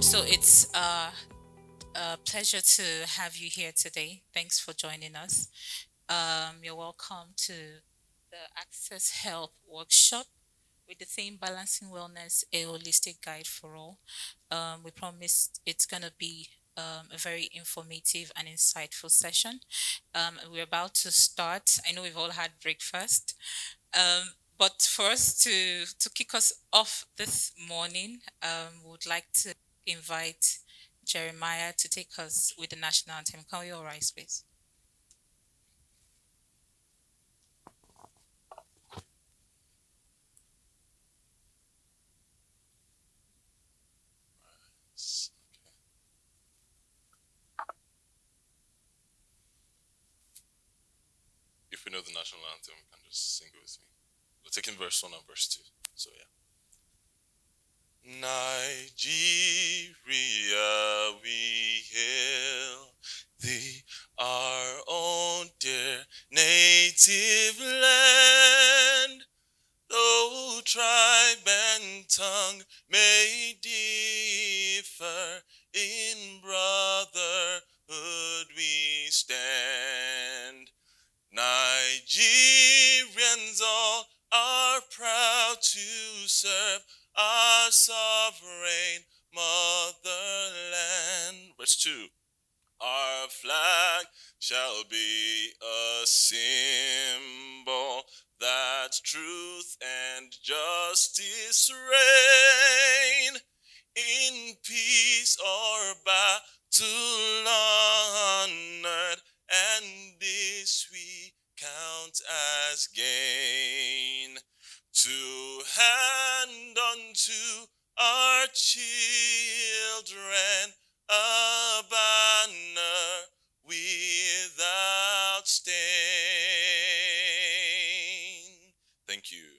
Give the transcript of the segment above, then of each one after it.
So it's a pleasure to have you here today. Thanks for joining us. You're welcome to the Access Health Workshop with the theme Balancing Wellness, a Holistic Guide for All. We promise it's going to be a very informative and insightful session. We're about to start. I know we've all had breakfast. But for us to kick us off this morning, would like to invite Jeremiah to take us with the national anthem. Can we all rise, please? If we know the national anthem, we can just sing it with me. We're taking verse 1 and verse 2. So, yeah. Nigeria, we hail thee, our own dear native land. Though tribe and tongue may differ, in brotherhood we stand. Nigerians all are proud to serve our sovereign motherland. Verse 2. Our flag shall be a symbol that truth and justice reign in peace or battle honored, and this we count as gain. To hand unto our children a banner without stain. Thank you.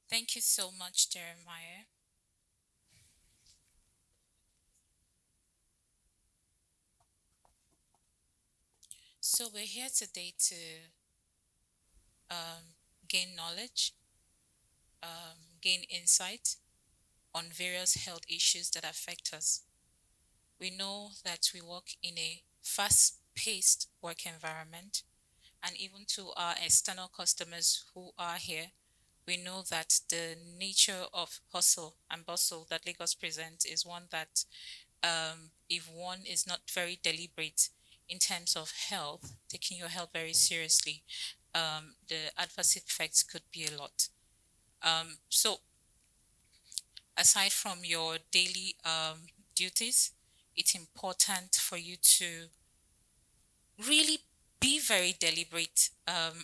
Thank you so much, Jeremiah. So we're here today to gain knowledge, gain insight on various health issues that affect us. We know that we work in a fast paced work environment, and even to our external customers who are here, we know that the nature of hustle and bustle that Lagos presents is one that, if one is not very deliberate in terms of health, taking your health very seriously, the adverse effects could be a lot. So, aside from your daily duties, it's important for you to really be very deliberate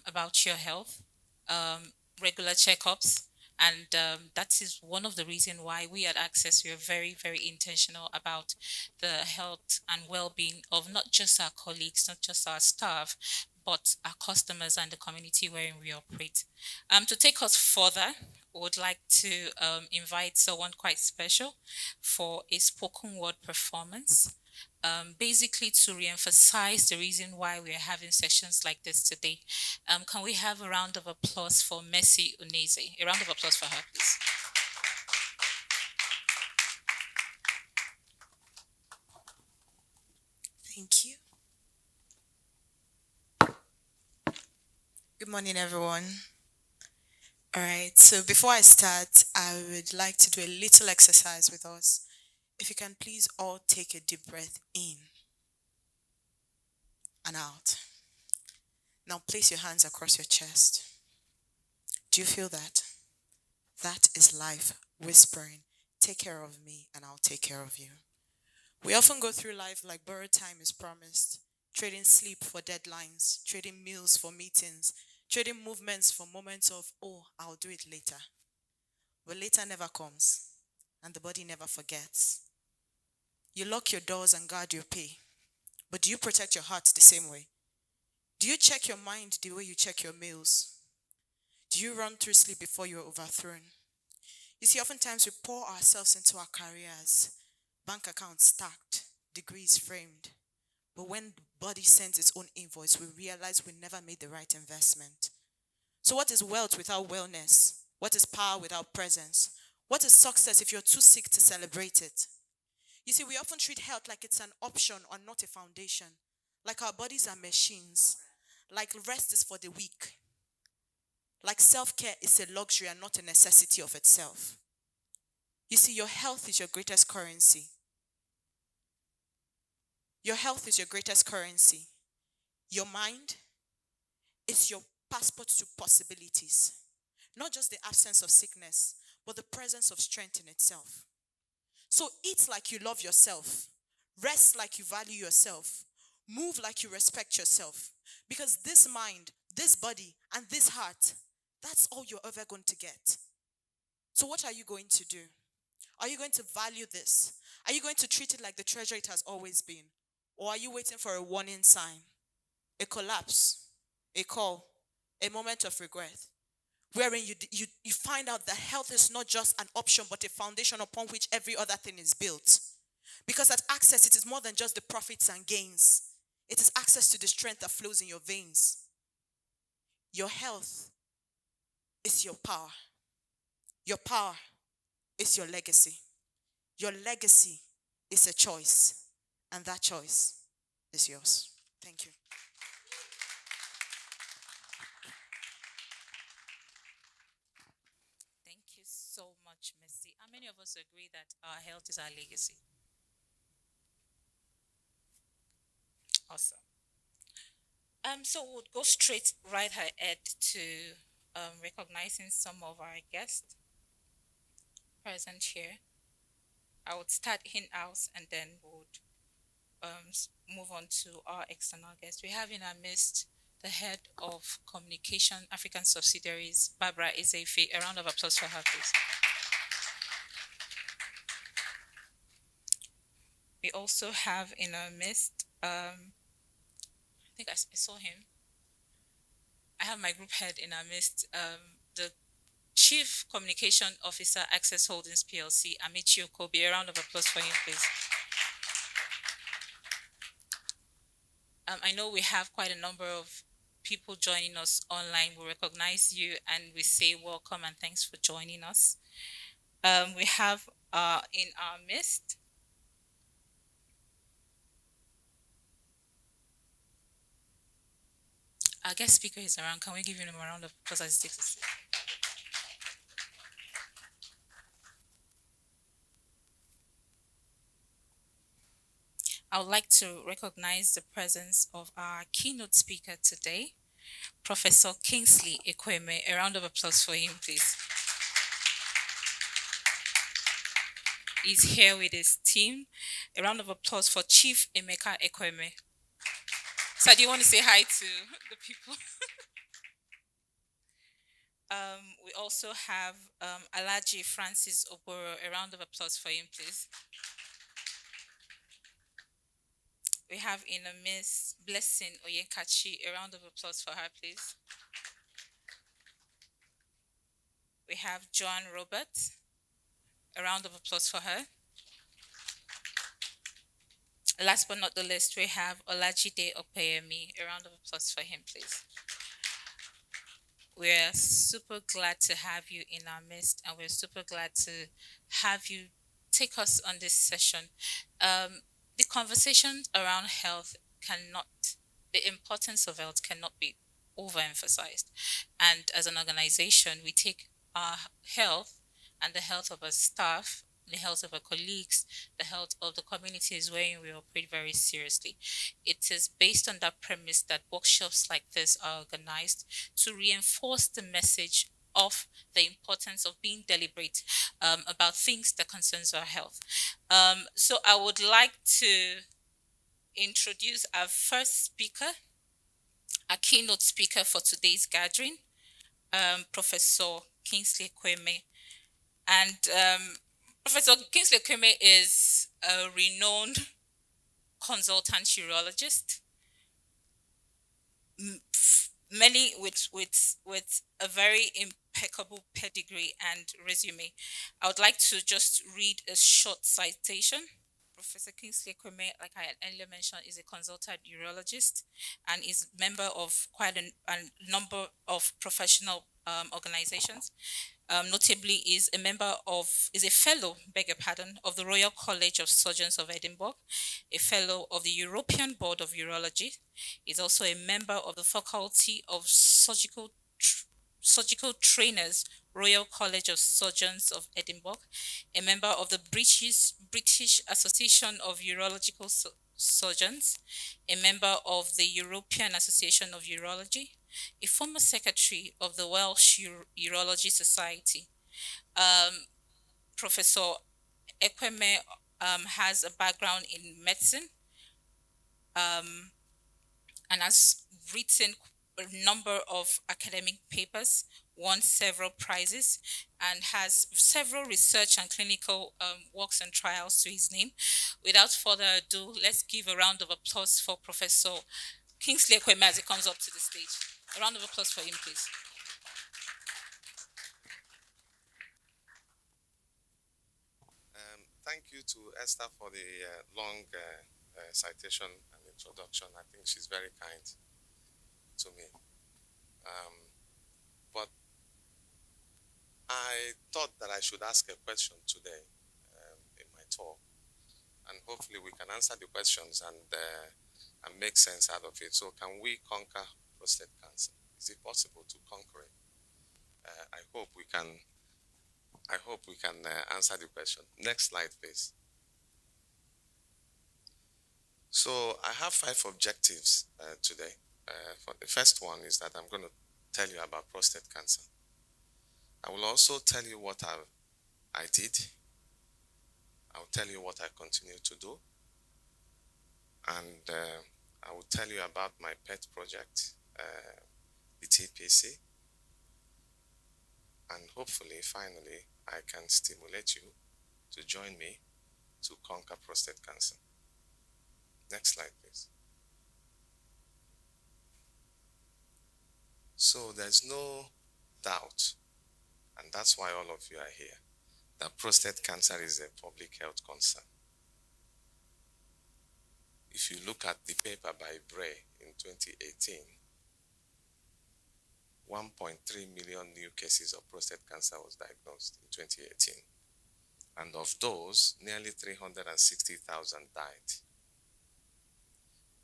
about your health, um, regular checkups. And that is one of the reasons why we at Access, we are very, very intentional about the health and well-being of not just our colleagues, not just our staff, but our customers and the community wherein we operate. To take us further, I would like to invite someone quite special for a spoken word performance, basically to re-emphasize the reason why we are having sessions like this today. Can we have a round of applause for Messi Uneze? A round of applause for her, please. Thank you. Good morning, everyone. All right, so before I start, I would like to do a little exercise with us. If you can please all take a deep breath in and out. Now place your hands across your chest. Do you feel that? That is life whispering, take care of me and I'll take care of you. We often go through life like borrowed time is promised, trading sleep for deadlines, trading meals for meetings, trading movements for moments of, oh, I'll do it later. But later never comes, and the body never forgets. You lock your doors and guard your pay, but do you protect your heart the same way? Do you check your mind the way you check your meals? Do you run through sleep before you're overthrown? You see, oftentimes we pour ourselves into our careers, bank accounts stacked, degrees framed. But when the body sends its own invoice, we realize we never made the right investment. So, what is wealth without wellness? What is power without presence? What is success if you're too sick to celebrate it? You see, we often treat health like it's an option or not a foundation, like our bodies are machines, like rest is for the weak, like self care is a luxury and not a necessity of itself. You see, your health is your greatest currency. Your health is your greatest currency. Your mind is your passport to possibilities, not just the absence of sickness, but the presence of strength in itself. So eat like you love yourself, rest like you value yourself, move like you respect yourself. Because this mind, this body, and this heart, that's all you're ever going to get. So what are you going to do? Are you going to value this? Are you going to treat it like the treasure it has always been? Or are you waiting for a warning sign, a collapse, a call, a moment of regret? Wherein you find out that health is not just an option, but a foundation upon which every other thing is built. Because at access, it is more than just the profits and gains. It is access to the strength that flows in your veins. Your health is your power. Your power is your legacy. Your legacy is a choice. And that choice is yours. Thank you. Thank you so much, Missy. How many of us agree that our health is our legacy? Awesome. So we'll go straight right ahead to recognizing some of our guests present here. I would start in-house and then would move on to our external guests. We have in our midst the head of communication African subsidiaries, Barbara Ezefe. A round of applause for her, please. We also have in our midst, I think I saw him. I have my group head in our midst, the Chief Communication Officer, Access Holdings PLC, Amici Okobi. A round of applause for him, please. I know we have quite a number of people joining us online. We recognize you and we say welcome and thanks for joining us. We have in our midst our guest speaker is around. Can we give him a round of applause as he takes a seat? I would like to recognize the presence of our keynote speaker today, Professor Kingsley Ekweme. A round of applause for him, please. He's here with his team. A round of applause for Chief Emeka Ekweme. So, do you want to say hi to the people? We also have Alaji Francis Oboro. A round of applause for him, please. We have in a Miss Blessing Oyenkachi. A round of applause for her, please. We have Joan Robert. A round of applause for her. Last but not the least, we have Olajide Opeyemi. A round of applause for him, please. We're super glad to have you in our midst, and we're super glad to have you take us on this session. The conversation around health the importance of health cannot be overemphasized. And as an organization, we take our health and the health of our staff, the health of our colleagues, the health of the communities wherein we operate very seriously. It is based on that premise that workshops like this are organized to reinforce the message of the importance of being deliberate about things that concerns our health. So I would like to introduce our first speaker, our keynote speaker for today's gathering, Professor Kingsley Kweme. And Professor Kingsley Kweme is a renowned consultant urologist, many with a very impeccable pedigree and resume. I would like to just read a short citation. Professor Kingsley Kweme, like I had earlier mentioned, is a consultant urologist and is member of quite a number of professional organizations. notably is a fellow, beg your pardon, of the Royal College of Surgeons of Edinburgh, a fellow of the European Board of Urology. Is also a member of the Faculty of Surgical Trainers, Royal College of Surgeons of Edinburgh, a member of the British Association of Urological Surgeons, a member of the European Association of Urology, a former secretary of the Welsh Urology Society. Um, Professor Ekweme has a background in medicine um, and has written a number of academic papers, won several prizes, and has several research and clinical works and trials to his name. Without further ado, let's give a round of applause for Professor Kingsley Ekweme as he comes up to the stage. A round of applause for him, please. Thank you to Esther for the long citation and introduction. I think she's very kind to me. But I thought that I should ask a question today in my talk, and hopefully we can answer the questions and make sense out of it. So, can we conquer prostate cancer? Is it possible to conquer it? I hope we can. I hope we can answer the question. Next slide, please. So I have 5 objectives today. For the first one is that I'm going to tell you about prostate cancer. I will also tell you what I did. I'll tell you what I continue to do. And I will tell you about my pet project, the TPC. And hopefully, finally, I can stimulate you to join me to conquer prostate cancer. Next slide, please. So there's no doubt, and that's why all of you are here, that prostate cancer is a public health concern. If you look at the paper by Bray in 2018, 1.3 million new cases of prostate cancer was diagnosed in 2018. And of those, nearly 360,000 died.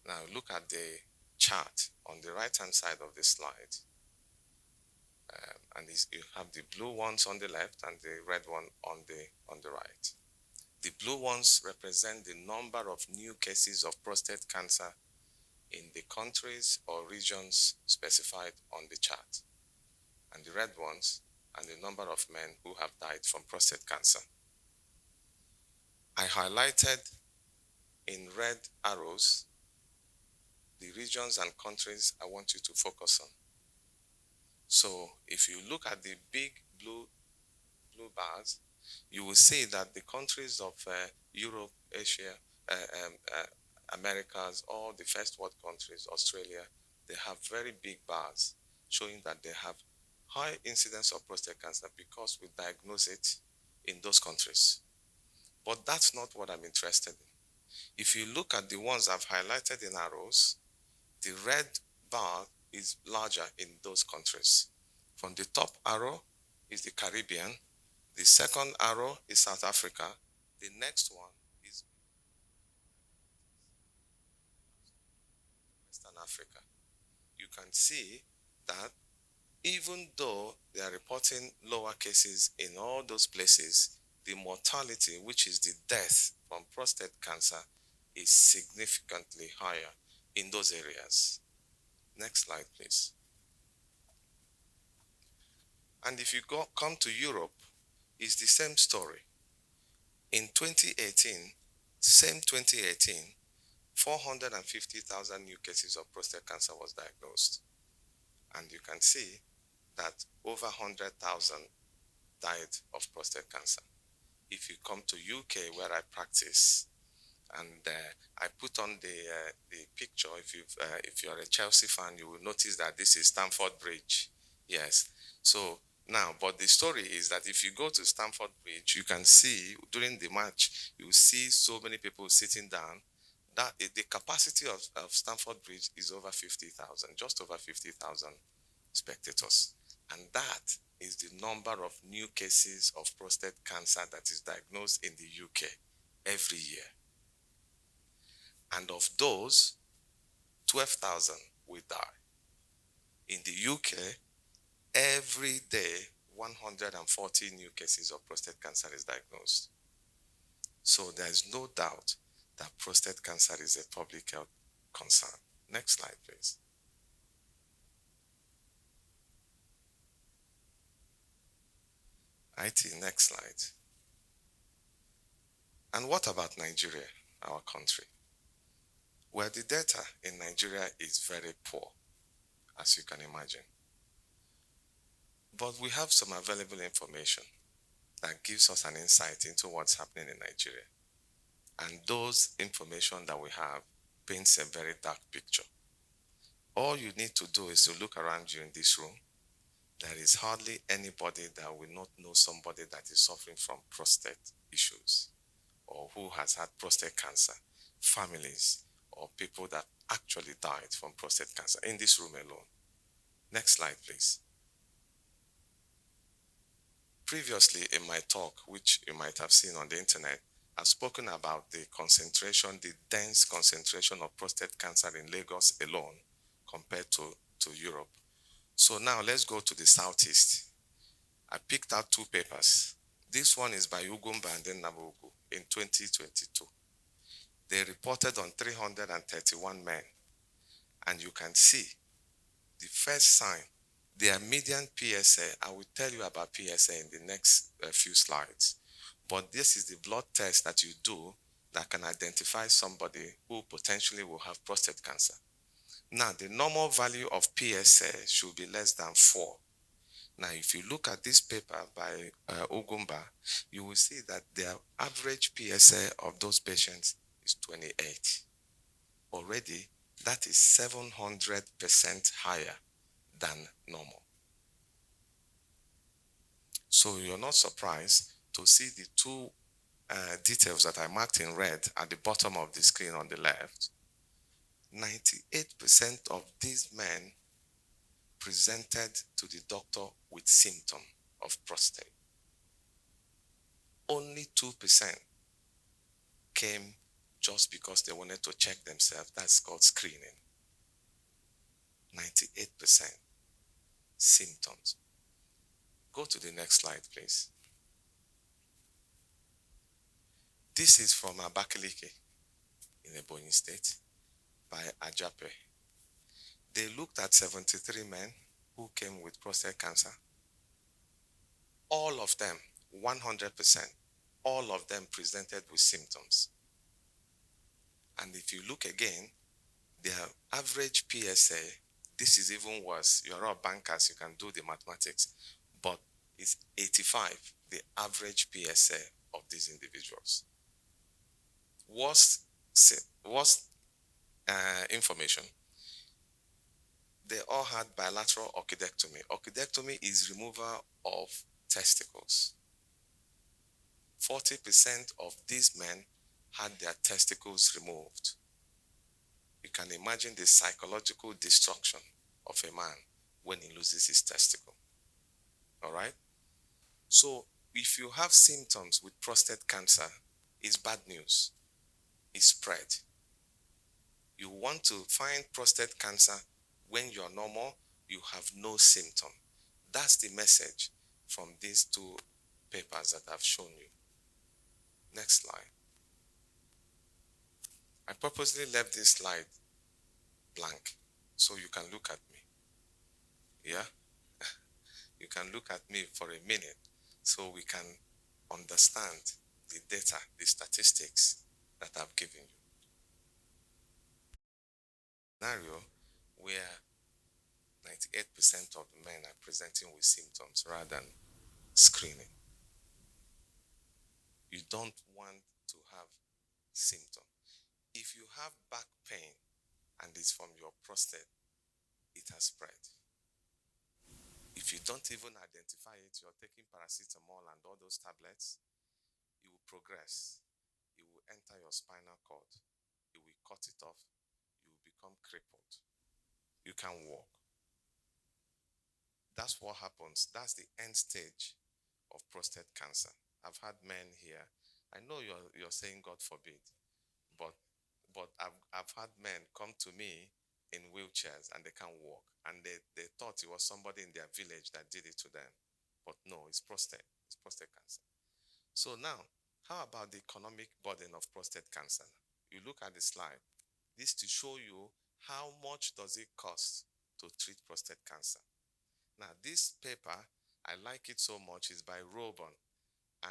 Now look at the chart on the right-hand side of the slide. And you have the blue ones on the left and the red one on the right. The blue ones represent the number of new cases of prostate cancer in the countries or regions specified on the chart. And the red ones are the number of men who have died from prostate cancer. I highlighted in red arrows the regions and countries I want you to focus on. So if you look at the big blue bars, you will see that the countries of Europe, Asia, Americas, all the first world countries, Australia, they have very big bars showing that they have high incidence of prostate cancer because we diagnose it in those countries. But that's not what I'm interested in. If you look at the ones I've highlighted in arrows, the red bar is larger in those countries. From the top arrow is the Caribbean. The second arrow is South Africa. The next one is Western Africa. You can see that even though they are reporting lower cases in all those places, the mortality, which is the death from prostate cancer, is significantly higher in those areas. Next slide, please. And if you come to Europe, it's the same story. In 2018, same 2018, 450,000 new cases of prostate cancer was diagnosed. And you can see that over 100,000 died of prostate cancer. If you come to UK, where I practice, and I put on the picture, if you're a Chelsea fan, you will notice that this is Stamford Bridge. Yes. So now, but the story is that if you go to Stamford Bridge, you can see during the match, you see so many people sitting down. That the capacity of Stamford Bridge is over 50,000, just over 50,000 spectators. And that is the number of new cases of prostate cancer that is diagnosed in the UK every year. And of those, 12,000 will die. In the UK, every day, 140 new cases of prostate cancer is diagnosed. So there is no doubt that prostate cancer is a public health concern. Next slide, please. Next slide. And what about Nigeria, our country? Well, the data in Nigeria is very poor, as you can imagine. But we have some available information that gives us an insight into what's happening in Nigeria. And those information that we have paints a very dark picture. All you need to do is to look around you in this room. There is hardly anybody that will not know somebody that is suffering from prostate issues or who has had prostate cancer, families or people that actually died from prostate cancer in this room alone. Next slide, please. Previously in my talk, which you might have seen on the internet, I've spoken about the concentration, the dense concentration of prostate cancer in Lagos alone compared to Europe. So now let's go to the southeast. I picked out two papers. This one is by Ugumba and then Nabugu in 2022. They reported on 331 men. And you can see the first sign, their median PSA. I will tell you about PSA in the next few slides. But this is the blood test that you do that can identify somebody who potentially will have prostate cancer. Now, the normal value of PSA should be less than 4. Now, if you look at this paper by Ugumba, you will see that their average PSA of those patients is 28. Already, that is 700% higher than normal. So you're not surprised to see the two details that I marked in red at the bottom of the screen on the left. 98% of these men presented to the doctor with symptom of prostate. Only 2% came just because they wanted to check themselves. That's called screening. 98% symptoms. Go to the next slide, please. This is from Abakaliki in Ebonyi State by Ajape. They looked at 73 men who came with prostate cancer. All of them, 100%, all of them presented with symptoms. And if you look again, their average PSA, this is even worse. You're all bankers, you can do the mathematics, but it's 85, the average PSA of these individuals. Worst information, they all had bilateral orchidectomy. Orchidectomy is removal of testicles. 40% of these men had their testicles removed. You can imagine the psychological destruction of a man when he loses his testicle. All right? So if you have symptoms with prostate cancer, it's bad news. It's spread. You want to find prostate cancer when you're normal, you have no symptom. That's the message from these two papers that I've shown you. Next slide. I purposely left this slide blank so you can look at me. Yeah? You can look at me for a minute so we can understand the data, the statistics that I've given you. Scenario where 98% of the men are presenting with symptoms rather than screening. You don't want to have symptoms. If you have back pain and it's from your prostate, it has spread. If you don't even identify it, you're taking paracetamol and all those tablets, it will progress. It will enter your spinal cord. It will cut it off. You will become crippled. You can't walk. That's what happens. That's the end stage of prostate cancer. I've had men here. I know you're saying God forbid, but I've had men come to me in wheelchairs and they can't walk, and they thought it was somebody in their village that did it to them, but no, it's prostate. It's prostate cancer. So now, how about the economic burden of prostate cancer? You look at the slide. This to show you how much does it cost to treat prostate cancer. Now, this paper, I like it so much, is by Robin,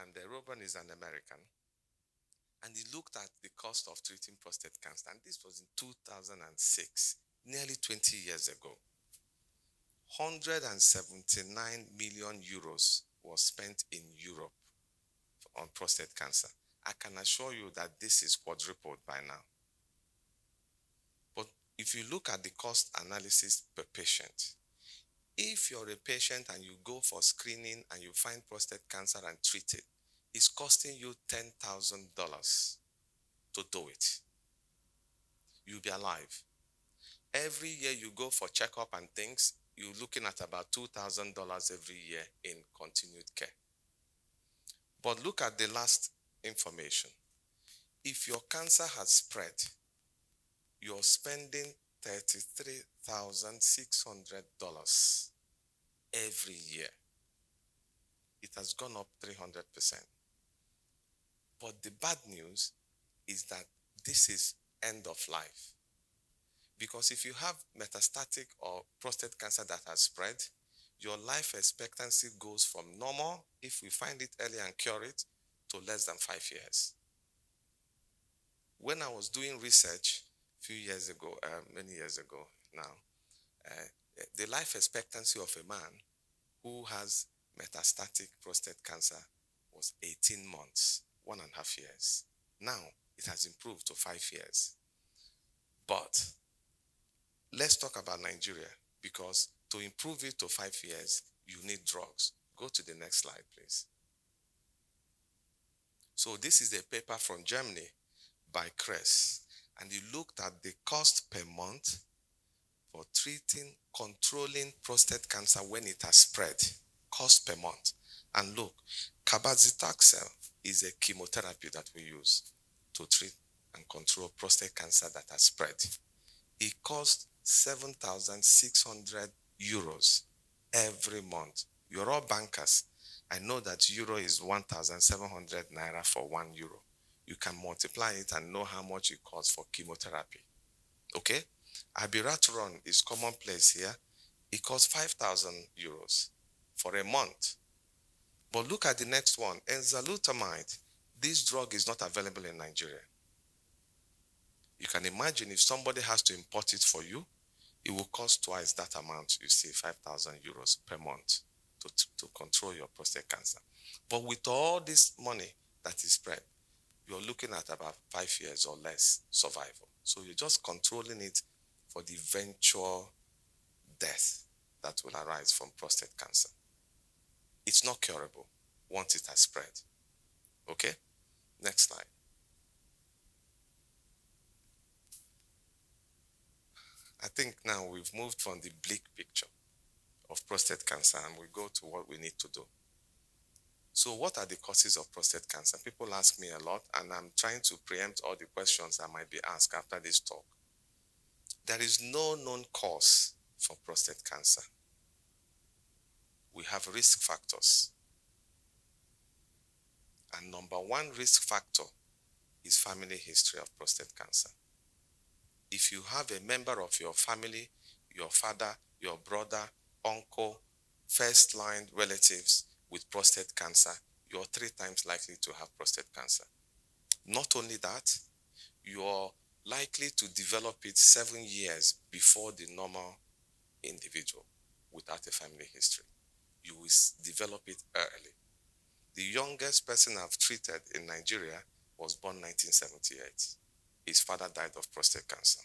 and Robin is an American, and he looked at the cost of treating prostate cancer, and this was in 2006, nearly 20 years ago. 179 million euros was spent in Europe on prostate cancer. I can assure you that this is quadrupled by now. But if you look at the cost analysis per patient, if you're a patient and you go for screening and you find prostate cancer and treat it, it's costing you $10,000 to do it. You'll be alive. Every year you go for checkup and things, you're looking at about $2,000 every year in continued care. But look at the last information. If your cancer has spread, you're spending $33,600 every year. It has gone up 300%. But the bad news is that this is end of life. Because if you have metastatic or prostate cancer that has spread, your life expectancy goes from normal, if we find it early and cure it, to less than 5 years. When I was doing research a few years ago, many years ago now, the life expectancy of a man who has metastatic prostate cancer was 18 months, 1.5 years. Now, it has improved to 5 years. But let's talk about Nigeria, because to improve it to 5 years, you need drugs. Go to the next slide, please. So this is a paper from Germany by Kress, and he looked at the cost per month for controlling prostate cancer when it has spread, cost per month. And look, cabazitaxel is a chemotherapy that we use to treat and control prostate cancer that has spread. It costs 7,600 euros every month. You're all bankers. I know that euro is 1,700 naira for 1 euro. You can multiply it and know how much it costs for chemotherapy. Okay? Abiraterone is commonplace here. It costs 5,000 euros for a month. But look at the next one, enzalutamide. This drug is not available in Nigeria. You can imagine if somebody has to import it for you, it will cost twice that amount, you see, 5,000 euros per month to control your prostate cancer. But with all this money that is spread, you're looking at about 5 years or less survival. So you're just controlling it for the eventual death that will arise from prostate cancer. It's not curable once it has spread. Okay? Next slide. I think now we've moved from the bleak picture of prostate cancer and we go to what we need to do. So what are the causes of prostate cancer? People ask me a lot, and I'm trying to preempt all the questions I might be asked after this talk. There is no known cause for prostate cancer. We have risk factors. And number one risk factor is family history of prostate cancer. If you have a member of your family, your father, your brother, uncle, first-line relatives with prostate cancer, you're 3 times likely to have prostate cancer. Not only that, you're likely to develop it 7 years before the normal individual without a family history. You will develop it early. The youngest person I've treated in Nigeria was born 1978. His father died of prostate cancer.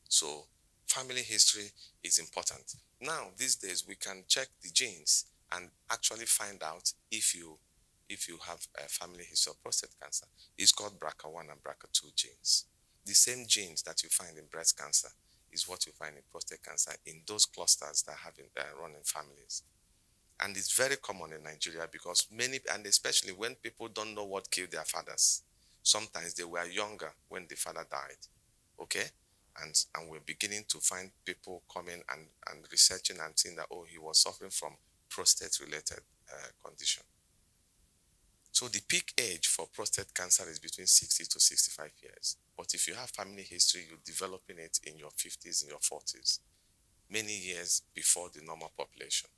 So family history is important. Now, these days, we can check the genes and actually find out if you have a family history of prostate cancer. It's called BRCA1 and BRCA2 genes. The same genes that you find in breast cancer is what you find in prostate cancer in those clusters that have run in families. And it's very common in Nigeria because many, and especially when people don't know what killed their fathers, sometimes they were younger when the father died. Okay? And we're beginning to find people coming and researching and seeing that, oh, he was suffering from prostate related condition. So the peak age for prostate cancer is between 60 to 65 years. But if you have family history, you're developing it in your 50s, in your 40s, many years before the normal population.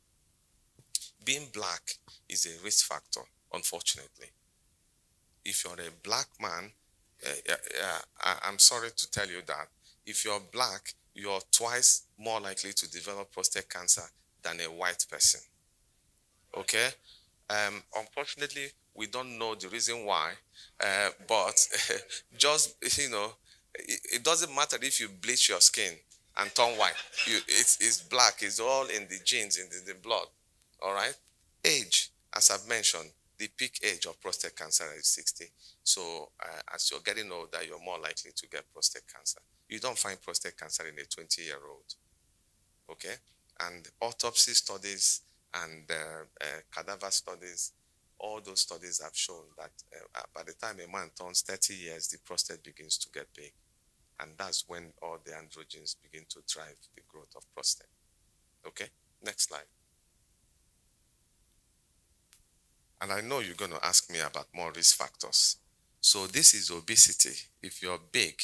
Being black is a risk factor, unfortunately. If you're a black man, I'm sorry to tell you that if you're black, you're twice more likely to develop prostate cancer than a white person. Okay? Unfortunately, we don't know the reason why, but just, it doesn't matter if you bleach your skin and turn white. It's black. It's all in the genes, in the blood. All right? Age, as I've mentioned, the peak age of prostate cancer is 60. So as you're getting older, you're more likely to get prostate cancer. You don't find prostate cancer in a 20-year-old. Okay? And autopsy studies and cadaver studies, all those studies have shown that by the time a man turns 30 years, the prostate begins to get big. And that's when all the androgens begin to drive the growth of prostate. Okay? Next slide. And I know you're going to ask me about more risk factors. So this is obesity. If you're big,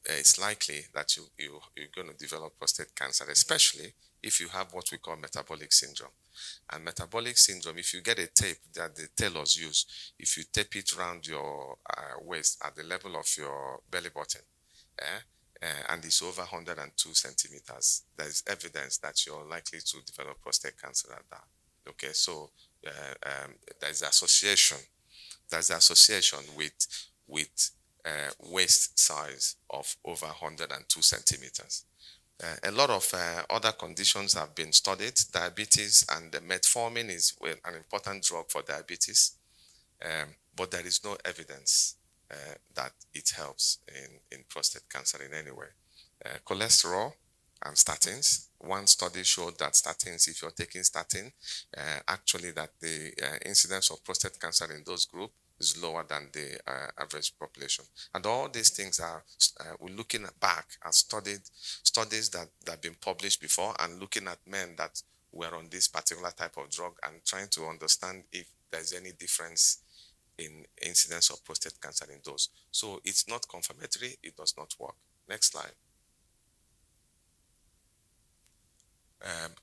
it's likely that you're going to develop prostate cancer, especially if you have what we call metabolic syndrome. And metabolic syndrome, if you get a tape that the tailors use, if you tape it around your waist at the level of your belly button, and it's over 102 centimeters, there's evidence that you're likely to develop prostate cancer at that. Okay, so there's association. There's association with waist size of over 102 centimeters. A lot of other conditions have been studied. Diabetes and metformin is an important drug for diabetes, but there is no evidence that it helps in prostate cancer in any way. Cholesterol and statins. One study showed that statins, if you're taking statin, actually that the incidence of prostate cancer in those groups is lower than the average population. And all these things are, we're looking back at studies that have been published before and looking at men that were on this particular type of drug and trying to understand if there's any difference in incidence of prostate cancer in those. So it's not confirmatory, it does not work. Next slide.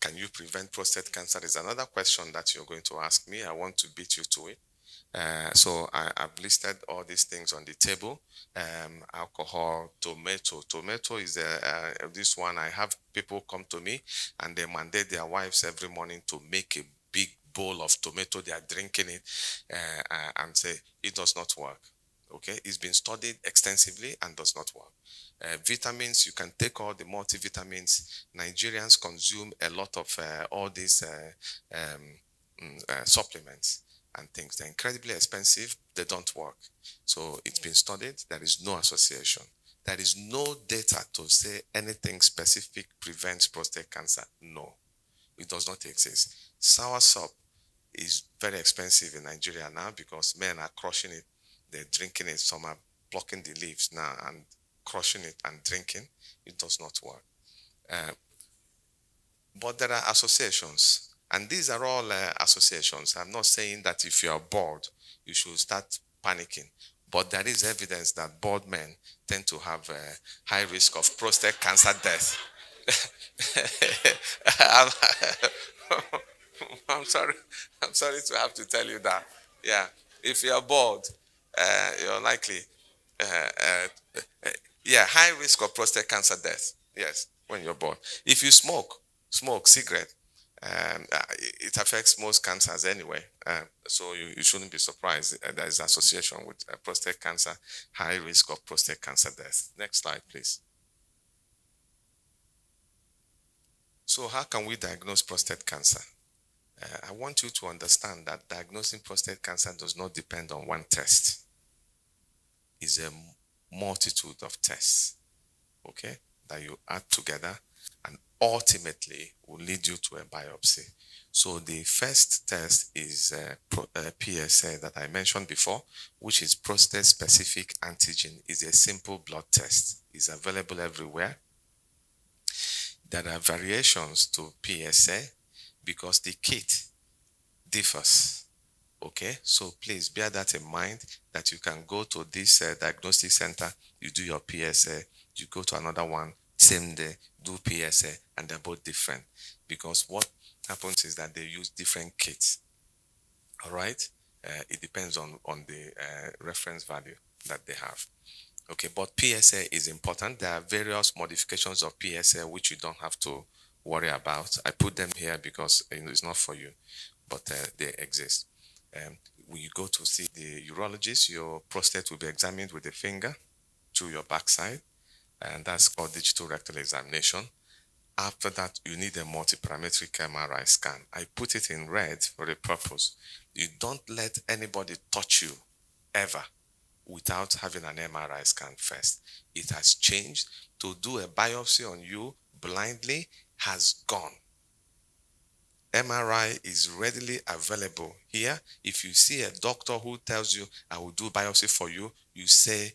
Can you prevent prostate cancer is another question that you're going to ask me. I want to beat you to it. So I've listed all these things on the table. Alcohol, tomato. Tomato is this one. I have people come to me and they mandate their wives every morning to make a big bowl of tomato. They are drinking it and say it does not work. Okay, it's been studied extensively and does not work. Vitamins, you can take all the multivitamins. Nigerians consume a lot of all these supplements and things. They're incredibly expensive, they don't work. So it's been studied, there is no association. There is no data to say anything specific prevents prostate cancer. No, it does not exist. Soursop is very expensive in Nigeria now because men are crushing it, they're drinking it. Some are plucking the leaves now and crushing it and drinking. It does not work. But there are associations. And these are all associations. I'm not saying that if you are bored, you should start panicking. But there is evidence that bored men tend to have a high risk of prostate cancer death. I'm sorry. I'm sorry to have to tell you that. Yeah. If you are bored, you're likely, high risk of prostate cancer death. Yes, when you're bored. If you smoke cigarette, it affects most cancers anyway. So you shouldn't be surprised. There is association with prostate cancer, high risk of prostate cancer death. Next slide, please. So how can we diagnose prostate cancer? I want you to understand that diagnosing prostate cancer does not depend on one test. It's a multitude of tests. Okay? that you add together and ultimately will lead you to a biopsy. So the first test is PSA that I mentioned before, which is prostate specific antigen. Is a simple blood test. It's available everywhere. There are variations to PSA because the kit differs. Okay, so please bear that in mind that you can go to this diagnostic center, you do your PSA, you go to another one, same day, do PSA, and they're both different because what happens is that they use different kits. All right, it depends on the reference value that they have. Okay, but PSA is important. There are various modifications of PSA which you don't have to worry about. I put them here because it's not for you, but they exist. When you go to see the urologist, your prostate will be examined with a finger through your backside, and that's called digital rectal examination. After that, you need a multiparametric MRI scan. I put it in red for a purpose. You don't let anybody touch you ever without having an MRI scan first. It has changed. To do a biopsy on you blindly has gone. MRI is readily available here. If you see a doctor who tells you, I will do biopsy for you, you say,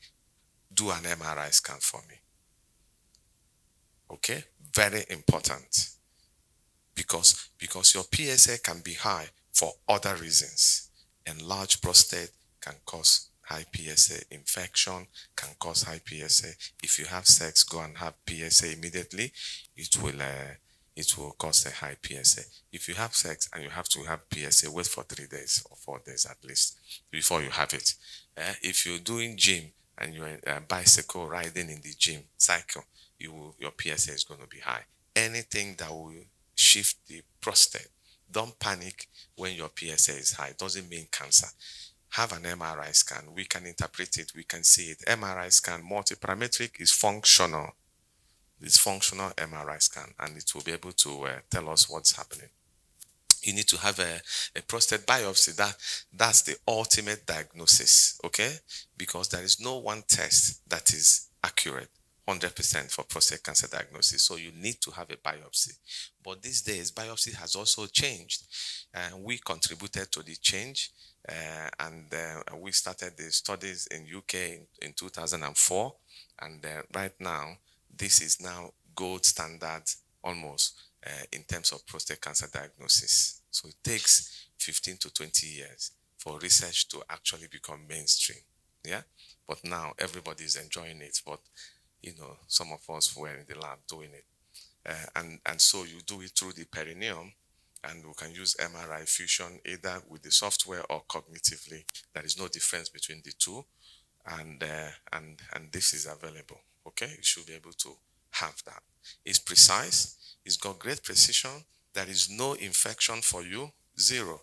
do an MRI scan for me. Okay? Very important. Because your PSA can be high for other reasons. Enlarged prostate can cause high PSA. Infection can cause high PSA. If you have sex, go and have PSA immediately. It will cause a high PSA. If you have sex and you have to have PSA, wait for 3 days or 4 days at least before you have it. If you're doing gym and you're bicycle riding in the gym cycle, your PSA is going to be high. Anything that will shift the prostate, don't panic when your PSA is high. It doesn't mean cancer. Have an MRI scan. We can interpret it. We can see it. MRI scan, multiparametric, is functional. It's functional MRI scan, and it will be able to tell us what's happening. You need to have a prostate biopsy. That's the ultimate diagnosis, okay? Because there is no one test that is accurate 100% for prostate cancer diagnosis. So you need to have a biopsy. But these days, biopsy has also changed. And we contributed to the change. And we started the studies in UK in 2004. And right now, this is now gold standard almost in terms of prostate cancer diagnosis. So it takes 15 to 20 years for research to actually become mainstream. Yeah. But now everybody is enjoying it. But some of us were in the lab doing it. And so you do it through the perineum, and we can use MRI fusion either with the software or cognitively. There is no difference between the two, and this is available. Okay, you should be able to have that. It's precise. It's got great precision. There is no infection for you. Zero.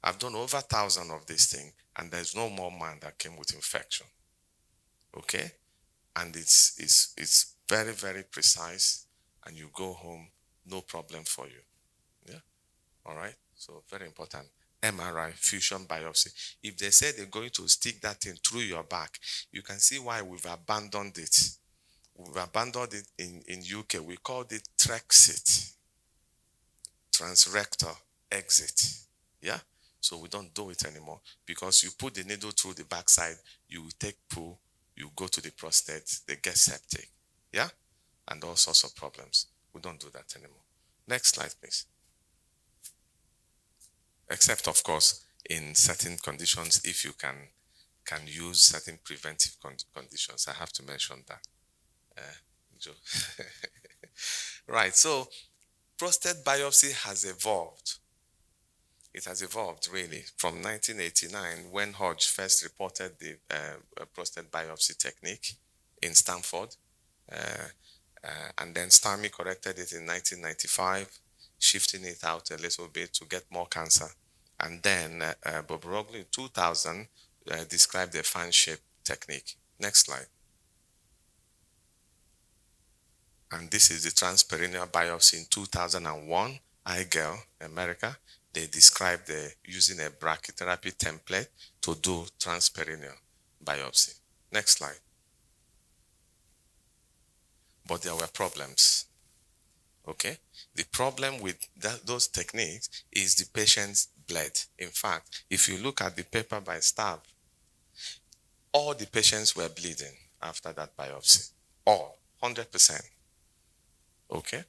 I've done over 1,000 of this thing, and there's no more man that came with infection. Okay, and it's very, very precise, and you go home, no problem for you. Yeah. All right. So very important. MRI, fusion biopsy. If they say they're going to stick that thing through your back, you can see why we've abandoned it. We've abandoned it in UK. We called it Trexit, transrectal exit. Yeah. So we don't do it anymore because you put the needle through the backside, you take pull, you go to the prostate, they get septic. Yeah. And all sorts of problems. We don't do that anymore. Next slide, please. Except, of course, in certain conditions, if you can use certain preventive conditions. I have to mention that. Joe. Right. So prostate biopsy has evolved. It has evolved really from 1989 when Hodge first reported the prostate biopsy technique in Stanford. And then Starmy corrected it in 1995, shifting it out a little bit to get more cancer. And then Bob Rogli in 2000 described the fan shape technique. Next slide. And this is the transperineal biopsy in 2001, iGirl, America. They described using a brachytherapy template to do transperineal biopsy. Next slide. but there were problems. Okay? The problem with those techniques is the patients bled. In fact, if you look at the paper by staff, all the patients were bleeding after that biopsy. All, 100%. Okay?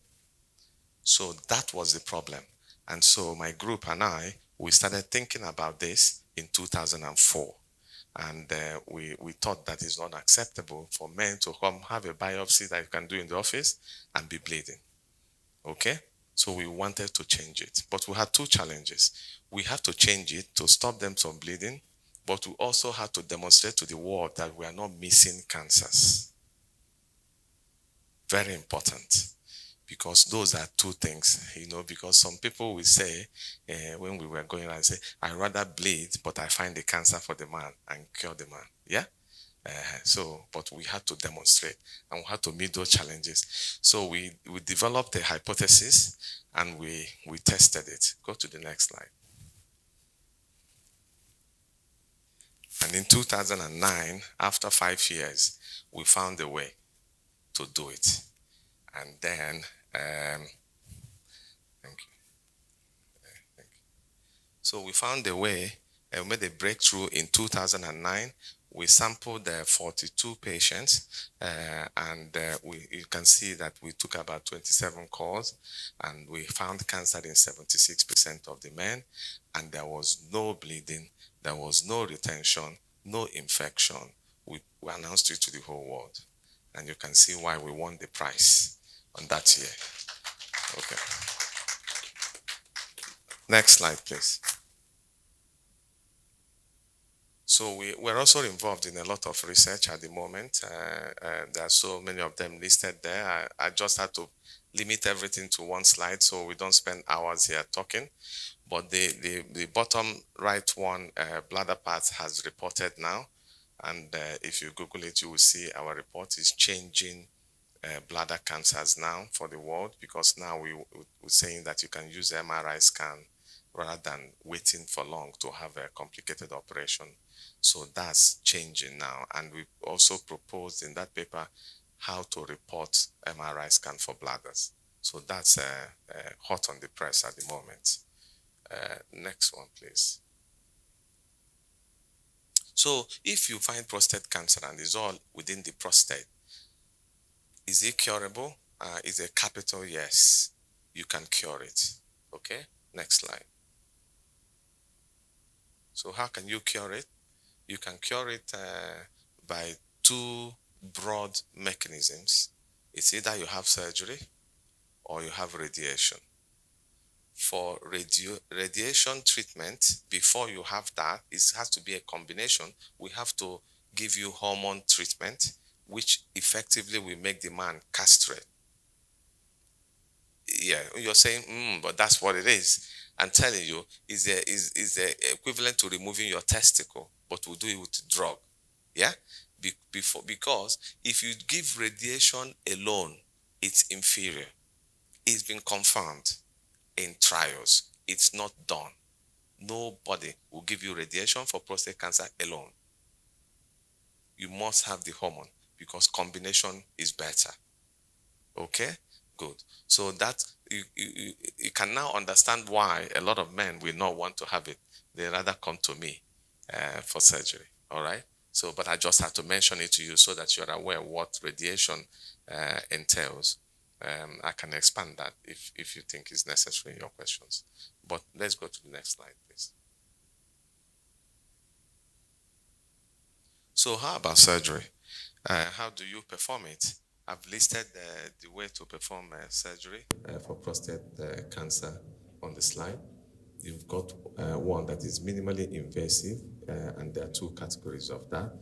So that was the problem. And so my group and I, we started thinking about this in 2004. And we thought that it's not acceptable for men to come have a biopsy that you can do in the office and be bleeding. Okay? So we wanted to change it. But we had two challenges. We had to change it to stop them from bleeding, but we also had to demonstrate to the world that we are not missing cancers. Very important. Because those are two things, because some people will say, when we were going around, say, I'd rather bleed, but I find the cancer for the man and cure the man. Yeah? But we had to demonstrate and we had to meet those challenges. So we developed a hypothesis and we tested it. Go to the next slide. And in 2009, after 5 years, we found a way to do it. And then, thank you. So we found a way and made a breakthrough in 2009. We sampled 42 patients, and you can see that we took about 27 calls, and we found cancer in 76% of the men, and there was no bleeding, there was no retention, no infection. We announced it to the whole world, and you can see why we won the prize on that year. Okay. Next slide, please. So we're also involved in a lot of research at the moment. There are so many of them listed there. I just had to limit everything to one slide so we don't spend hours here talking. But the bottom right one, bladder part has reported now. And if you Google it, you will see our report is changing bladder cancers now for the world, because now we're saying that you can use MRI scan rather than waiting for long to have a complicated operation. So that's changing now. And we also proposed in that paper how to report MRI scan for bladders. So that's hot on the press at the moment. Next one, please. So if you find prostate cancer and it's all within the prostate, is it curable? Is a capital yes. You can cure it. Okay? Next slide. So how can you cure it? You can cure it by two broad mechanisms. It's either you have surgery or you have radiation. For radiation treatment, before you have that, it has to be a combination. We have to give you hormone treatment, which effectively will make the man castrate. Yeah, you're saying, but that's what it is. I'm telling you, is the equivalent to removing your testicle, but we'll do it with drug. Yeah, because if you give radiation alone, it's inferior. It's been confirmed in trials. It's not done. Nobody will give you radiation for prostate cancer alone. You must have the hormone because combination is better. Okay, good. So that you can now understand why a lot of men will not want to have it. They rather come to me for surgery. All right. So, but I just have to mention it to you so that you're aware what radiation entails. I can expand that if you think is necessary in your questions. But let's go to the next slide, please. So, how about surgery? How do you perform it? I've listed the way to perform surgery for prostate cancer on the slide. You've got one that is minimally invasive, and there are two categories of that.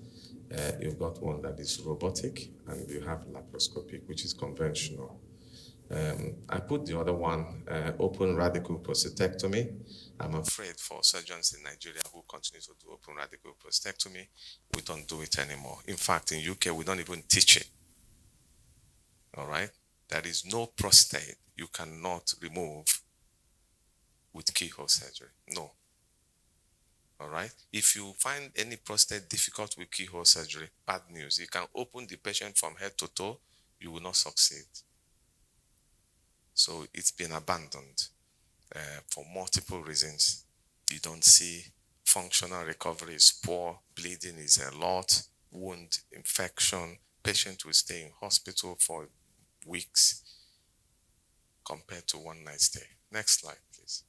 You've got one that is robotic, and you have laparoscopic, which is conventional. I put the other one, open radical prostatectomy. I'm afraid for surgeons in Nigeria who continue to do open radical prostatectomy, we don't do it anymore. In fact, in UK, we don't even teach it. All right? There is no prostate you cannot remove with keyhole surgery. No. All right? If you find any prostate difficult with keyhole surgery, bad news. You can open the patient from head to toe. you will not succeed. So it's been abandoned for multiple reasons. You don't see functional recovery is poor, bleeding is a lot, wound infection, patient will stay in hospital for weeks compared to one night stay. Next slide, please.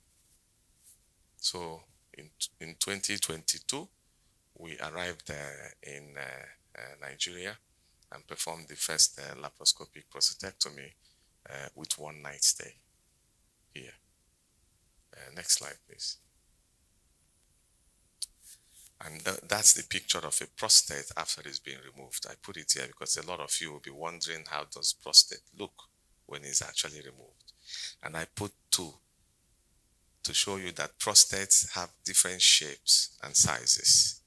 So in 2022, we arrived in Nigeria and performed the first laparoscopic prostatectomy with one night stay here. Next slide, please. And that's the picture of a prostate after it's been removed. I put it here because a lot of you will be wondering how does prostate look when it's actually removed. And I put two to show you that prostates have different shapes and sizes.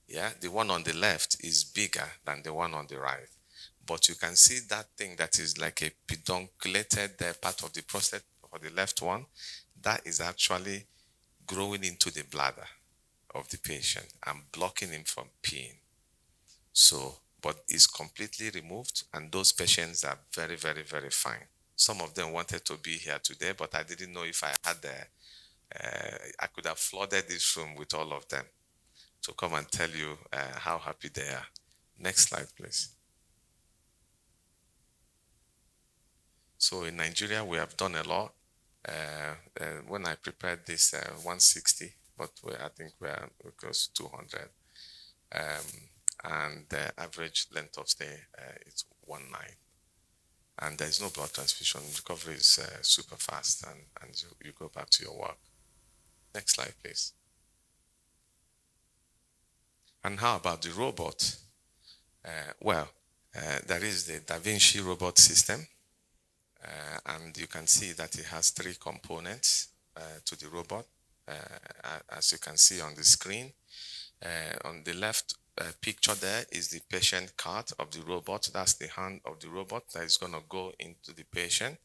Yeah, the one on the left is bigger than the one on the right. But you can see that thing that is like a pedunculated part of the prostate for the left one. That is actually growing into the bladder of the patient and blocking him from peeing. So, but it's completely removed, and those patients are very, very, very fine. Some of them wanted to be here today, but I didn't know if I had I could have flooded this room with all of them to come and tell you how happy they are. Next slide, please. So in Nigeria, we have done a lot. When I prepared this 160, but I think we're close to 200. And the average length of stay is 1 night. And there's no blood transfusion. Recovery is super fast, and you go back to your work. Next slide, please. And how about the robot? There is the Da Vinci robot system. And you can see that it has 3 components to the robot, as you can see on the screen. On the left picture there is the patient cart of the robot. That's the hand of the robot that is going to go into the patient.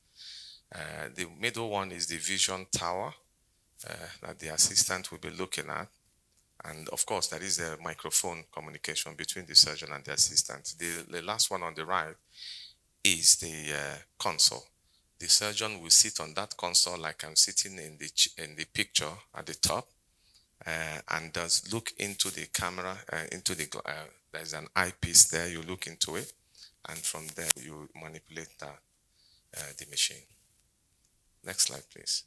The middle one is the vision tower that the assistant will be looking at. And of course, there is a microphone communication between the surgeon and the assistant. The last one on the right is the console. The surgeon will sit on that console like I'm sitting in the picture at the top, and does look into the camera, there's an eyepiece there, you look into it, and from there you manipulate the machine. Next slide, please.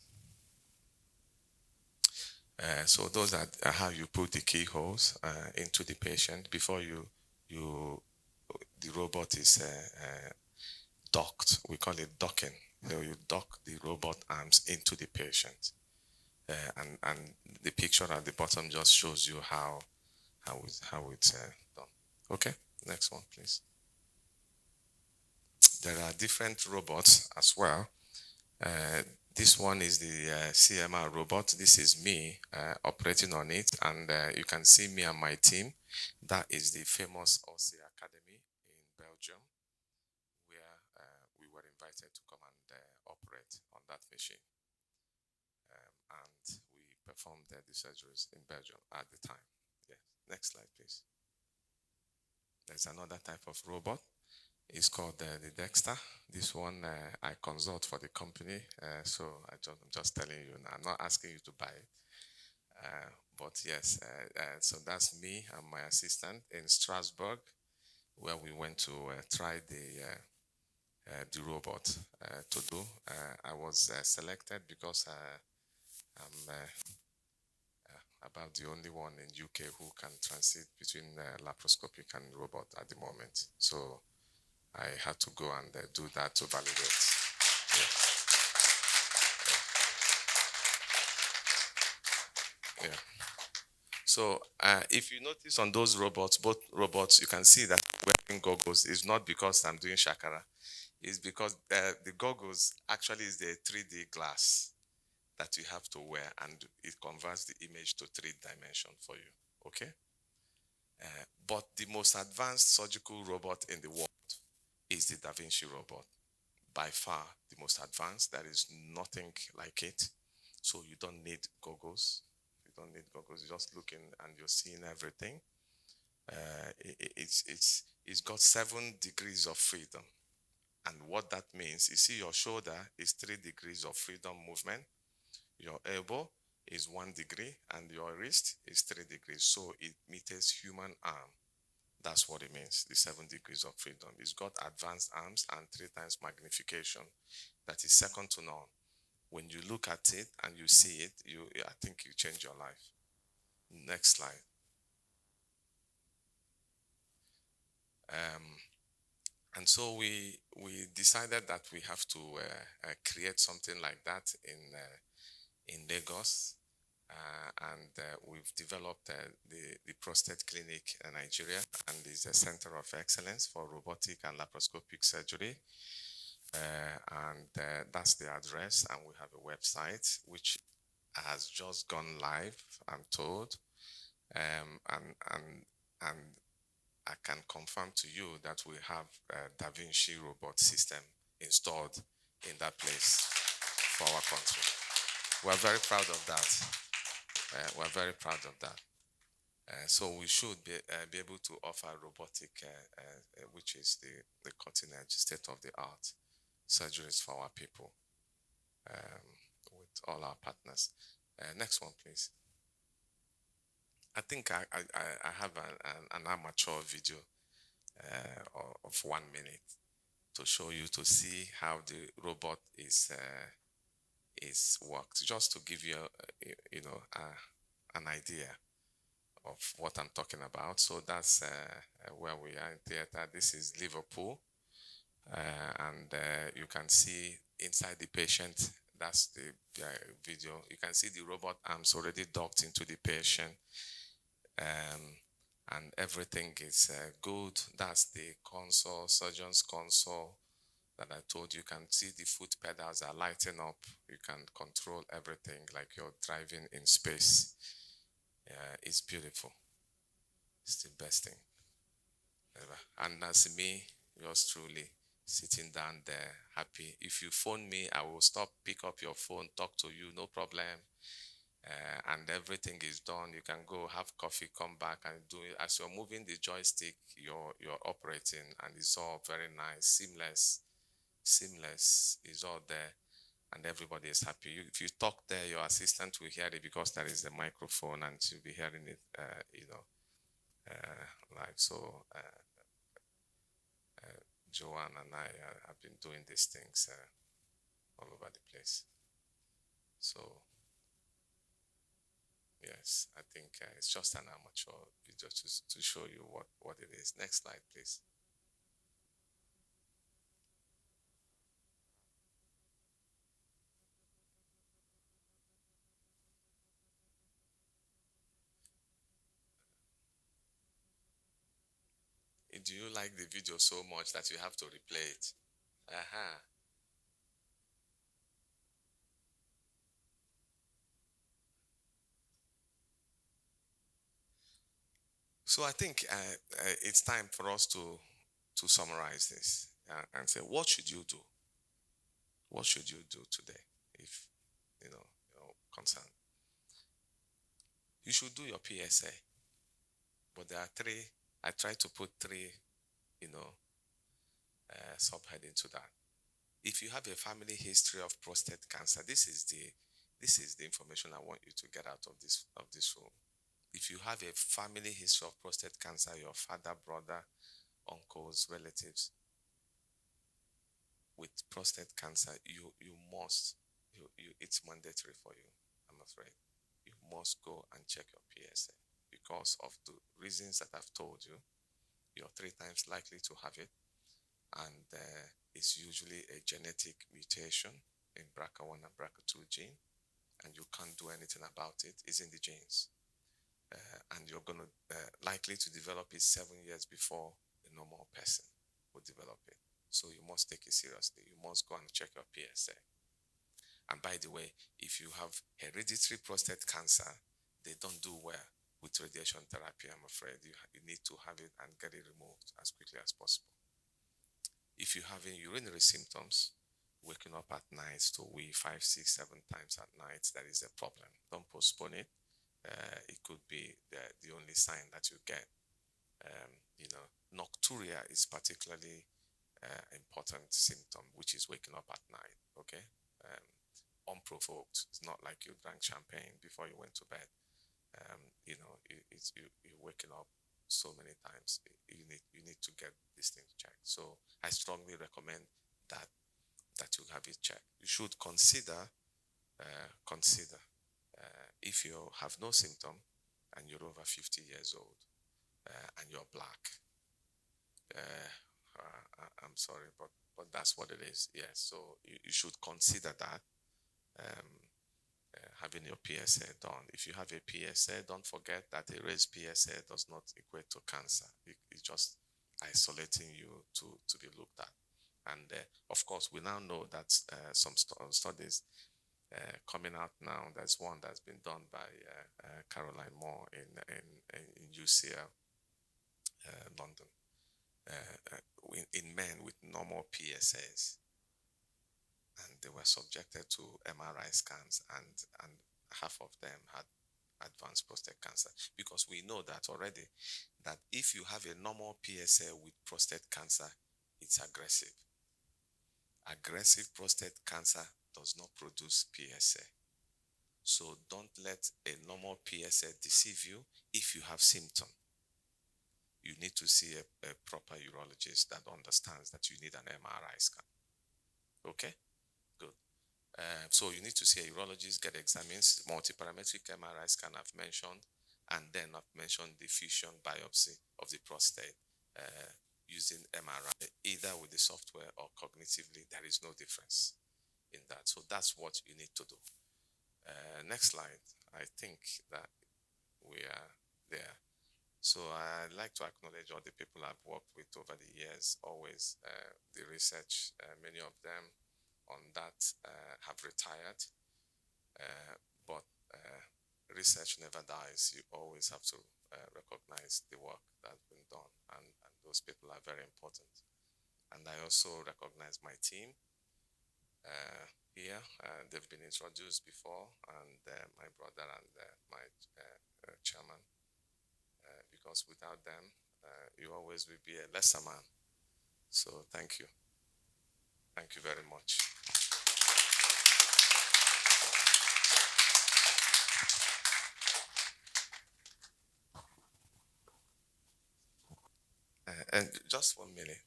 So those are how you put the keyholes into the patient before the robot is docked. We call it docking. So you dock the robot arms into the patient. And the picture at the bottom just shows you how it's done. Okay, next one, please. There are different robots as well. This one is the CMR robot. This is me operating on it, and you can see me and my team. That is the famous OC Academy in Belgium, where we were invited to come and operate on that machine. And we performed the surgeries in Belgium at the time. Yes. Next slide, please. There's another type of robot. It's called the Dexter. This one I consult for the company, so I'm just telling you. I'm not asking you to buy it. But yes, so that's me and my assistant in Strasbourg, where we went to try the robot to do. I was selected because I'm about the only one in UK who can transit between laparoscopic and robot at the moment. So I had to go and do that to validate. Yeah. So if you notice on those robots, both robots, you can see that wearing goggles is not because I'm doing shakara. It's because the goggles actually is the 3D glass that you have to wear, and it converts the image to 3 dimension for you. Okay? But the most advanced surgical robot in the world is the Da Vinci robot. By far the most advanced. There is nothing like it. So you don't need goggles. You don't need goggles. You're just looking and you're seeing everything. It's got 7 degrees of freedom. And what that means, you see your shoulder is 3 degrees of freedom movement, your elbow is 1 degree, and your wrist is 3 degrees. So it imitates human arm. That's what it means, the 7 degrees of freedom. It's got advanced arms and 3 times magnification. That is second to none. When you look at it and you see it, I think you change your life. Next slide. Um, and so we decided that we have to create something like that in Lagos. And we've developed the prostate clinic in Nigeria, and is a center of excellence for robotic and laparoscopic surgery. And that's the address, and we have a website which has just gone live, I'm told. And I can confirm to you that we have a Da Vinci robot system installed in that place for our country. We're very proud of that. We're very proud of that. So we should be able to offer robotic, which is the cutting edge, state of the art surgeries for our people, with all our partners. Next one, please. I think I have an amateur video of 1 minute to show you, to see how the robot is worked, just to give you an idea of what I'm talking about. So that's where we are in theater. This is Liverpool, and you can see inside the patient. That's the video. You can see the robot arms already docked into the patient, and everything is good. That's the console, surgeon's console that I told you. You can see the foot pedals are lighting up. You can control everything like you're driving in space. It's beautiful. It's the best thing ever. And that's me, yours truly, sitting down there, happy. If you phone me, I will stop, pick up your phone, talk to you, no problem. And everything is done. You can go have coffee, come back and do it. As you're moving the joystick, you're operating, and it's all very nice, seamless. Is all there, and everybody is happy. If you talk there, your assistant will hear it because there is a microphone, and she'll be hearing it, live. So Joanne and I have been doing these things all over the place. So yes, I think it's just an amateur video to show you what it is. Next slide, please. Do you like the video so much that you have to replay it? Uh-huh. So I think it's time for us to summarize this and say, what should you do? What should you do today if you're concerned? You should do your PSA. But there are 3. I try to put 3, subhead into that. If you have a family history of prostate cancer, this is the information I want you to get out of this room. If you have a family history of prostate cancer, your father, brother, uncles, relatives with prostate cancer, you must, it's mandatory for you, I'm afraid. You must go and check your PSA because of the reasons that I've told you. You're 3 times likely to have it, and it's usually a genetic mutation in BRCA1 and BRCA2 gene, and you can't do anything about it. It's in the genes. And you're going to likely to develop it 7 years before a normal person would develop it. So you must take it seriously. You must go and check your PSA. And by the way, if you have hereditary prostate cancer, they don't do well with radiation therapy, I'm afraid. You need to have it and get it removed as quickly as possible. If you're having urinary symptoms, waking up at night to wee 5, 6, 7 times at night, that is a problem. Don't postpone it. It could be the only sign that you get. Nocturia is particularly important symptom, which is waking up at night. Okay, unprovoked. It's not like you drank champagne before you went to bed. You're waking up so many times. You need to get these things checked. So I strongly recommend that you have it checked. You should consider if you have no symptom and you're over 50 years old and you're black. I'm sorry, but that's what it is. Yes. So you should consider that. Um, Having your PSA done. If you have a PSA, don't forget that a raised PSA does not equate to cancer. It's just isolating you to be looked at. And of course, we now know that some studies coming out now. There's one that's been done by Caroline Moore in UCL, London, in men with normal PSAs, and they were subjected to MRI scans, and half of them had advanced prostate cancer, because we know that already, that if you have a normal PSA with prostate cancer, it's aggressive. Aggressive prostate cancer does not produce PSA. So don't let a normal PSA deceive you. If you have symptom, you need to see a proper urologist that understands that you need an MRI scan. Okay? Good. So you need to see a urologist, get examines, multiparametric MRI scan I've mentioned, and then I've mentioned diffusion biopsy of the prostate using MRI, either with the software or cognitively. There is no difference in that. So that's what you need to do. Next slide. I think that we are there. So I'd like to acknowledge all the people I've worked with over the years, always the research, many of them on that have retired, but research never dies. You always have to recognize the work that's been done, and those people are very important. And I also recognize my team here. They've been introduced before, and my brother and my chairman, because without them, you always will be a lesser man. So thank you. Thank you very much. And just 1 minute.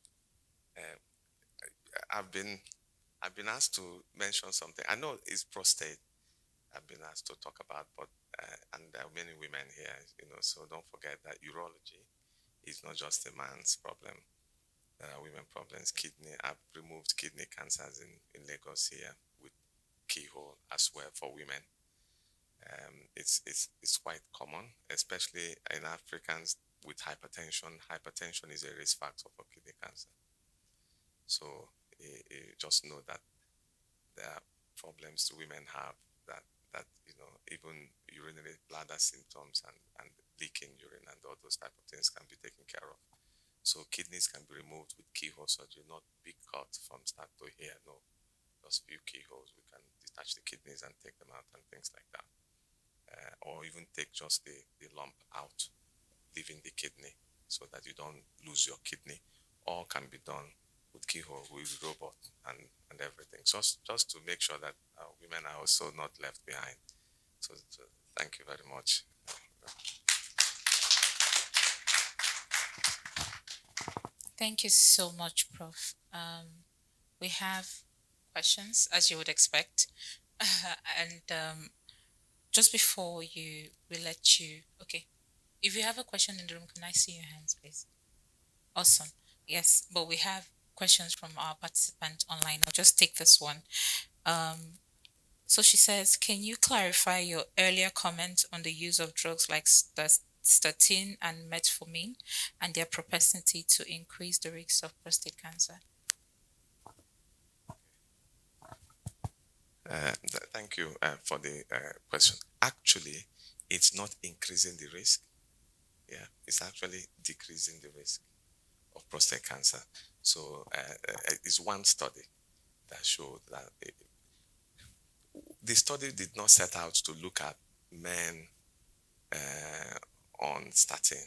I've been asked to mention something. I know it's prostate. I've been asked to talk about, but and there are many women here, so don't forget that urology is not just a man's problem. There are women problems. Kidney. I've removed kidney cancers in Lagos here with keyhole as well for women. It's quite common, especially in Africans with hypertension. Hypertension is a risk factor for kidney cancer. So just know that there are problems women have that even urinary bladder symptoms and leaking urine and all those type of things can be taken care of. So kidneys can be removed with keyhole surgery, not big cut from start to here. No, just few keyholes. We can detach the kidneys and take them out and things like that. Or even take just the lump out, leaving the kidney, so that you don't lose your kidney. All can be done with keyhole, with robot and everything. Just to make sure that women are also not left behind. So thank you very much. Thank you so much, Prof. We have questions, as you would expect. And just before we let you, okay. If you have a question in the room, can I see your hands, please? Awesome. Yes, but we have questions from our participant online. I'll just take this one. So she says, can you clarify your earlier comment on the use of drugs like statin and metformin and their propensity to increase the risk of prostate cancer? Thank you for the question. Actually, it's not increasing the risk. Yeah, it's actually decreasing the risk of prostate cancer. So it's one study that showed that the study did not set out to look at men on statin.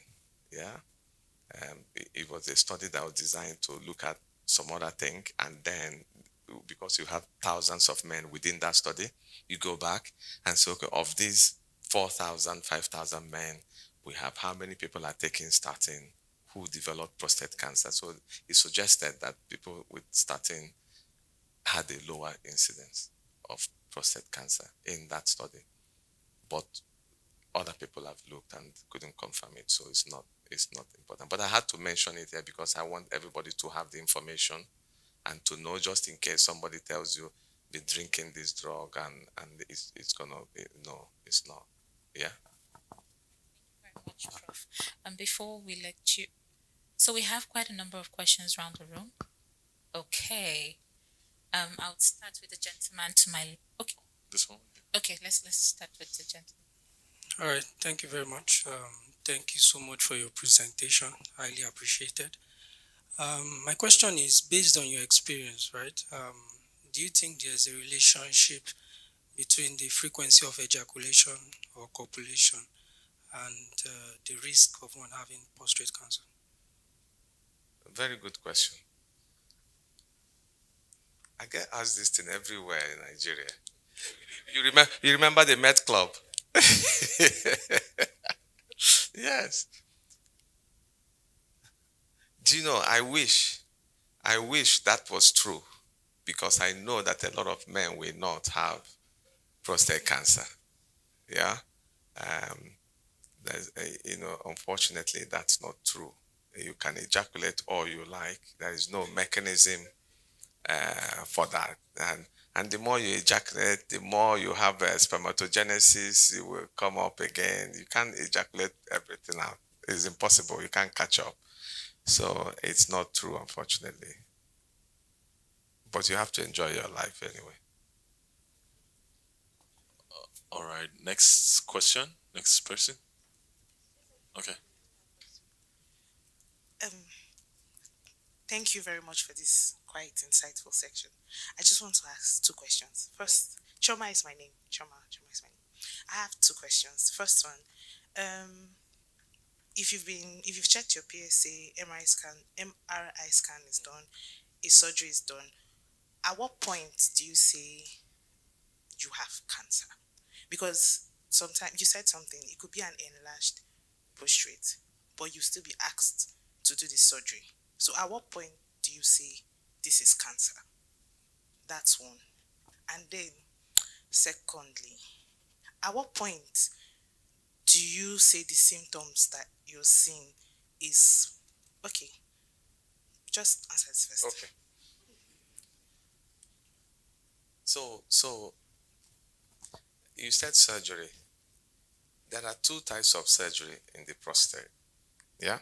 Yeah, it was a study that was designed to look at some other thing, and then because you have thousands of men within that study, you go back and say, okay, of these 4,000, 5,000 men, we have how many people are taking statin who developed prostate cancer. So it suggested that people with statin had a lower incidence of prostate cancer in that study. But other people have looked and couldn't confirm it, so it's not important. But I had to mention it here because I want everybody to have the information and to know, just in case somebody tells you be drinking this drug and it's gonna be, no, it's not. Yeah. Very much, Prof. And before we let you, so we have quite a number of questions around the room. Okay. I'll start with the gentleman to my. Okay. This one. Okay. Let's start with the gentleman. All right, thank you very much. Thank you so much for your presentation. Highly appreciated. My question is based on your experience, right? Do you think there's a relationship between the frequency of ejaculation or copulation and the risk of one having prostate cancer? Very good question. I get asked this thing everywhere in Nigeria. You remember the Met Club? Yes. Do you know, I wish that was true, because I know that a lot of men will not have prostate cancer. Yeah. Um, unfortunately, that's not true. You can ejaculate all you like. There is no mechanism for that. And the more you ejaculate, the more you have spermatogenesis. It will come up again. You can't ejaculate everything out. It's impossible. You can't catch up. So it's not true, unfortunately. But you have to enjoy your life anyway. All right. Next question. Next person. Okay. Um, Thank you very much for this quite insightful section. I just want to ask two questions. First, Choma is my name. Choma is my name. I have two questions. First one, if you've checked your PSA, MRI scan is done, a surgery is done. At what point do you say you have cancer? Because sometimes you said something, it could be an enlarged prostate, but you still be asked to do the surgery. So at what point do you say this is cancer? That's one. And then secondly, at what point do you say the symptoms that you're seeing is okay? Just answer this first. Okay. So you said surgery. There are two types of surgery in the prostate. Yeah.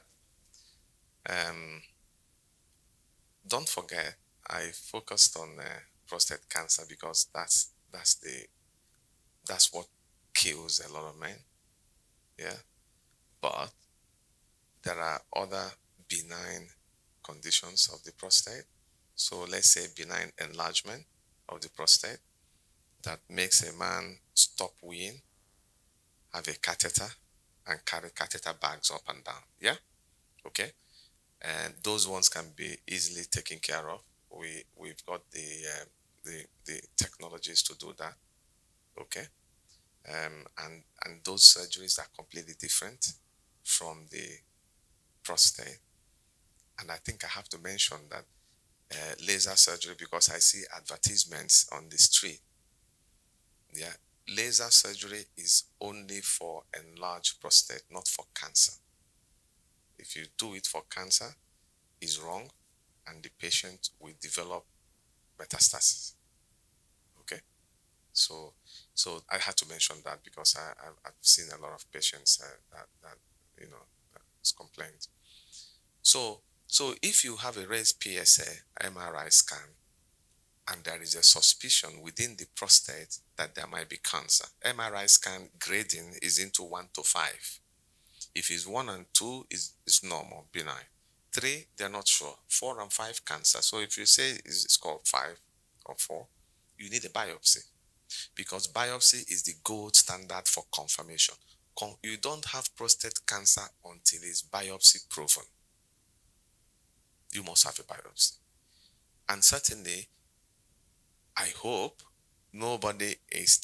Don't forget, I focused on prostate cancer because that's what kills a lot of men. Yeah. But there are other benign conditions of the prostate. So let's say benign enlargement of the prostate that makes a man stop weeing, have a catheter, and carry catheter bags up and down. Yeah? Okay? And those ones can be easily taken care of. We've got the technologies to do that. Okay? And those surgeries are completely different from the prostate. And I think I have to mention that laser surgery, because I see advertisements on the street. Yeah, laser surgery is only for enlarged prostate, not for cancer. If you do it for cancer, it's wrong, and the patient will develop metastasis. Okay, so I had to mention that because I've seen a lot of patients that that's complained. So if you have a raised PSA MRI scan and there is a suspicion within the prostate that there might be cancer, MRI scan grading is into 1 to 5. If it's 1 and 2, it's normal, benign. 3, they're not sure. 4 and 5, cancer. So if you say it's called 5 or 4, you need a biopsy, because biopsy is the gold standard for confirmation. You don't have prostate cancer until it's biopsy proven. You must have a biopsy. And certainly, I hope nobody is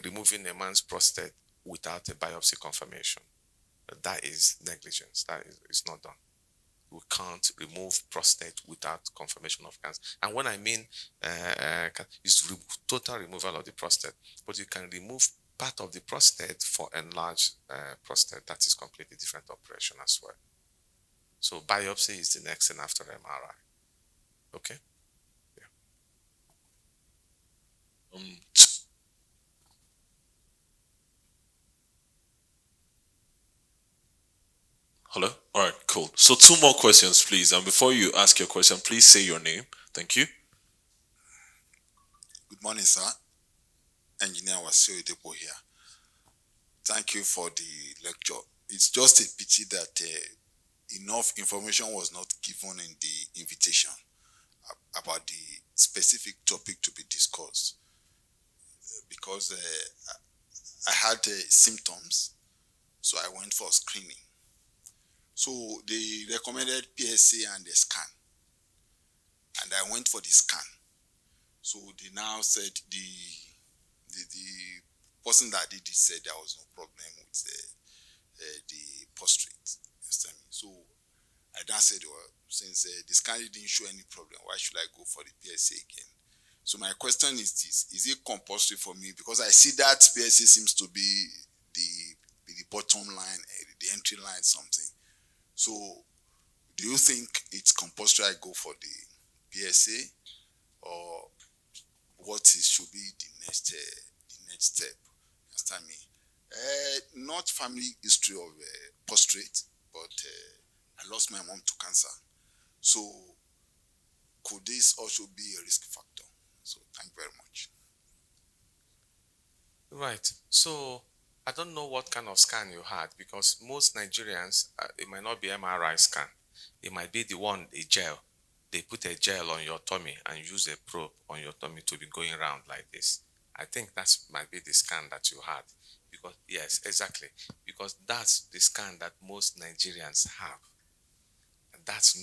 removing a man's prostate without a biopsy confirmation. That is negligence. That is it's not done. We can't remove prostate without confirmation of cancer. And when I mean it's total removal of the prostate, but you can remove part of the prostate for enlarged prostate. That is completely different operation as well. So biopsy is the next thing after MRI. Okay. Yeah. Um, Hello? All right, cool. So two more questions, please. And before you ask your question, please say your name. Thank you. Good morning, sir. Engineer Wasio Depo here. Thank you for the lecture. It's just a pity that enough information was not given in the invitation about the specific topic to be discussed because I had symptoms, so I went for screening. So they recommended PSA and a scan, and I went for the scan. So they now said the person that did it said there was no problem with the prostate. You understand me? So I then said, well, since the scan didn't show any problem, why should I go for the PSA again? So my question is this: is it compulsory for me? Because I see that PSA seems to be the bottom line, the entry line, something. So do you think it's compulsory I go for the PSA, or what is should be the next step? Understand me? Not family history of prostate, but I lost my mom to cancer. So could this also be a risk factor? So thank you very much. Right. So I don't know what kind of scan you had because most Nigerians, it might not be MRI scan. It might be the one, a gel. They put a gel on your tummy and use a probe on your tummy to be going around like this. I think that might be the scan that you had. Because, yes, exactly. Because that's the scan that most Nigerians have. And that's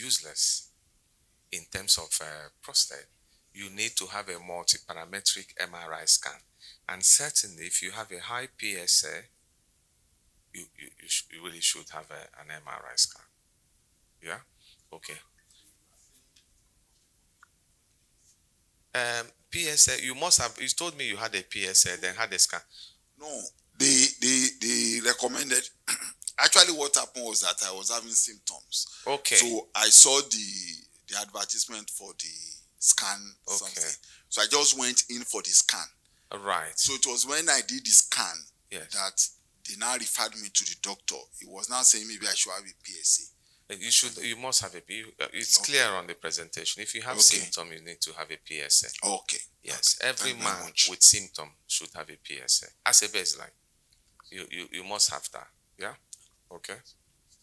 useless in terms of prostate. You need to have a multi-parametric MRI scan. And certainly, if you have a high PSA, you really should have an MRI scan. Yeah? Okay. PSA, you must have, you told me you had a PSA, then had a scan. No, they recommended. Actually, what happened was that I was having symptoms. Okay. So I saw the advertisement for the scan something. Okay. So I just went in for the scan. Right. So it was when I did the scan Yes. that they now referred me to the doctor. He was now saying maybe I should have a PSA. You must have it's Okay. clear on the presentation. If you have Okay. symptom, you need to have a PSA. Okay. Yes. Okay. Every Thank you very man much. with symptom should have a PSA as a baseline. You must have that. Yeah. Okay.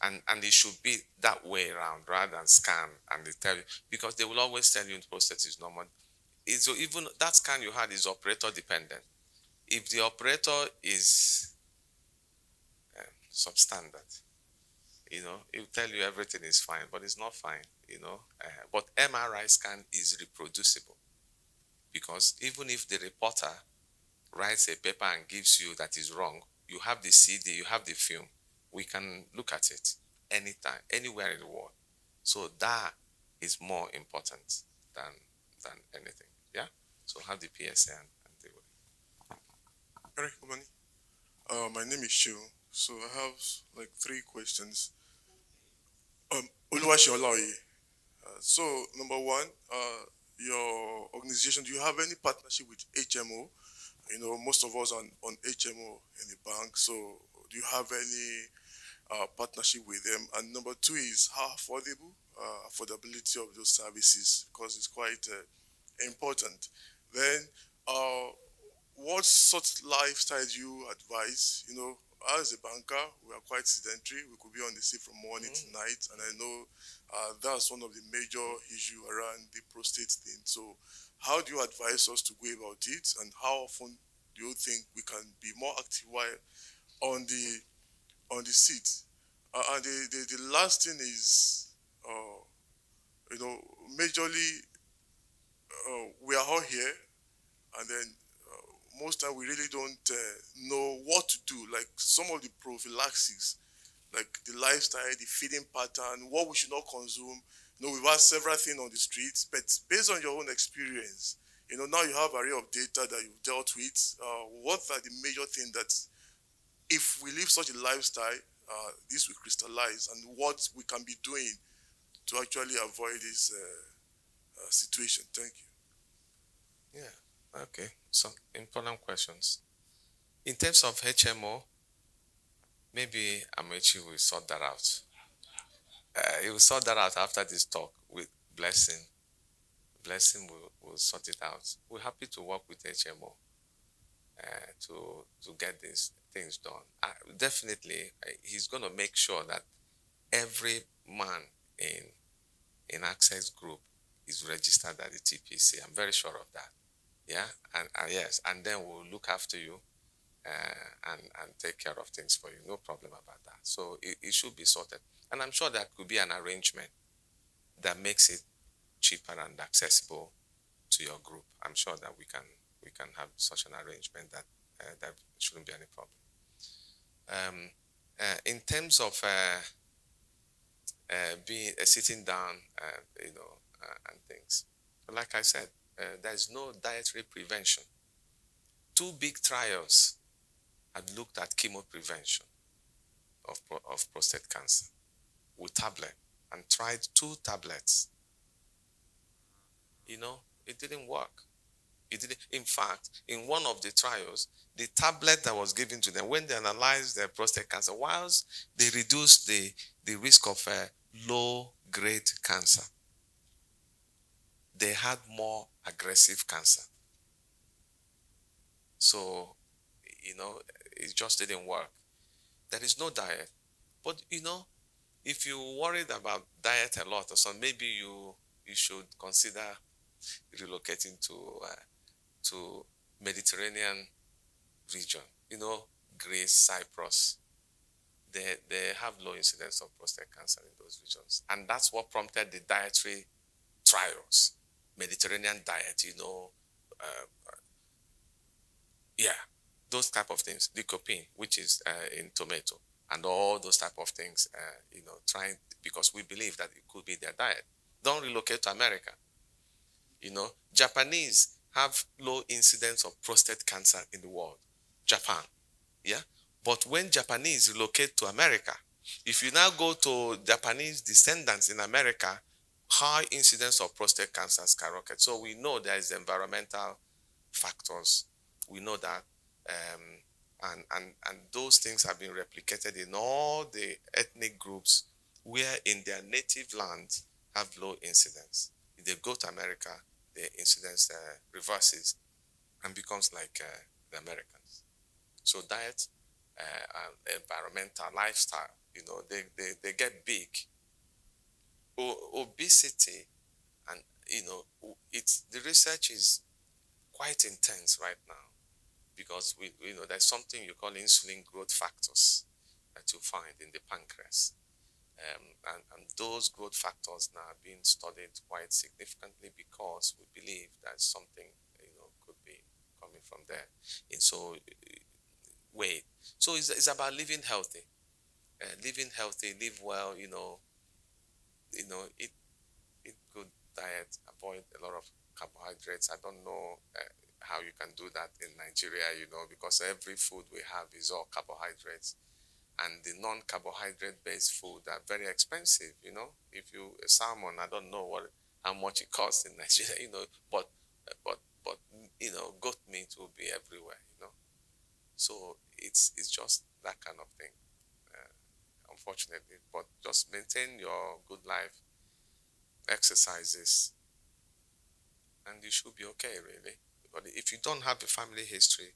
And it should be that way around rather than scan and they tell you because they will always tell you the prostate is normal. So even that scan you had is operator dependent. If the operator is substandard, it will tell you everything is fine, but it's not fine, But MRI scan is reproducible because even if the reporter writes a paper and gives you that is wrong, you have the CD, you have the film, we can look at it anytime, anywhere in the world. So that is more important than anything. Yeah. So have the PSA and deal with it. Eric, good morning. My name is Shu. So I have like three questions. Oluwaseun Olaoye. So number one, your organization, do you have any partnership with HMO? Most of us on HMO in the bank. So do you have any partnership with them? And number two is how affordability of those services, because it's quite important. Then, what sort of lifestyle do you advise? As a banker, we are quite sedentary. We could be on the sea from morning to night, and I know that's one of the major issue around the prostate thing. So, how do you advise us to go about it, and how often do you think we can be more active while on the seat? And the last thing is, you know, majorly we are all here, and then most time we really don't know what to do. Like some of the prophylaxis, like the lifestyle, the feeding pattern, what we should not consume. You know, we've had several things on the streets, but based on your own experience, you know, now you have array of data that you've dealt with. What are the major things that, if we live such a lifestyle, this will crystallize, and what we can be doing to actually avoid this situation? Thank you. Yeah. Okay. Some important questions. In terms of HMO, maybe Amechi will sort that out. He will sort that out after this talk with Blessing. Blessing will sort it out. We're happy to work with HMO to get these things done. Definitely, he's going to make sure that every man in Access Group is registered at the TPC. I'm very sure of that. Yeah, and yes, and then we'll look after you and take care of things for you. No problem about that. So it should be sorted, and I'm sure that could be an arrangement that makes it cheaper and accessible to your group. I'm sure that we can have such an arrangement that shouldn't be any problem. In terms of being sitting down, and things, like I said, there's no dietary prevention. Two big trials had looked at chemo prevention of prostate cancer with tablet and tried two tablets. It didn't work. It didn't. In fact, in one of the trials, the tablet that was given to them, when they analyzed their prostate cancer, whilst they reduced the risk of low-grade cancer, they had more aggressive cancer. So, it just didn't work. There is no diet. But, if you're worried about diet a lot or something, maybe you should consider relocating to Mediterranean region. Greece, Cyprus. They have low incidence of prostate cancer in those regions. And that's what prompted the dietary trials. Mediterranean diet, yeah, those type of things. Lycopene, which is in tomato, and all those type of things, trying, because we believe that it could be their diet. Don't relocate to America. Japanese have low incidence of prostate cancer in the world. Japan, yeah. But when Japanese relocate to America, if you now go to Japanese descendants in America, high incidence of prostate cancer skyrocket. So we know there is environmental factors. We know that, and those things have been replicated in all the ethnic groups where in their native land have low incidence. If they go to America, the incidence reverses and becomes like the Americans. So diet, environmental, lifestyle, they get big. Obesity, and it's the research is quite intense right now, because there's something you call insulin growth factors that you find in the pancreas. And those growth factors now are being studied quite significantly, because we believe that something could be coming from there. And so weight. So it's about living healthy, live well. Eat good diet, avoid a lot of carbohydrates. I don't know how you can do that in Nigeria, because every food we have is all carbohydrates. And the non-carbohydrate based food are very expensive. If you salmon, I don't know how much it costs in Nigeria. But goat meat will be everywhere. So it's just that kind of thing, unfortunately. But just maintain your good life, exercises, and you should be okay, really. But if you don't have a family history,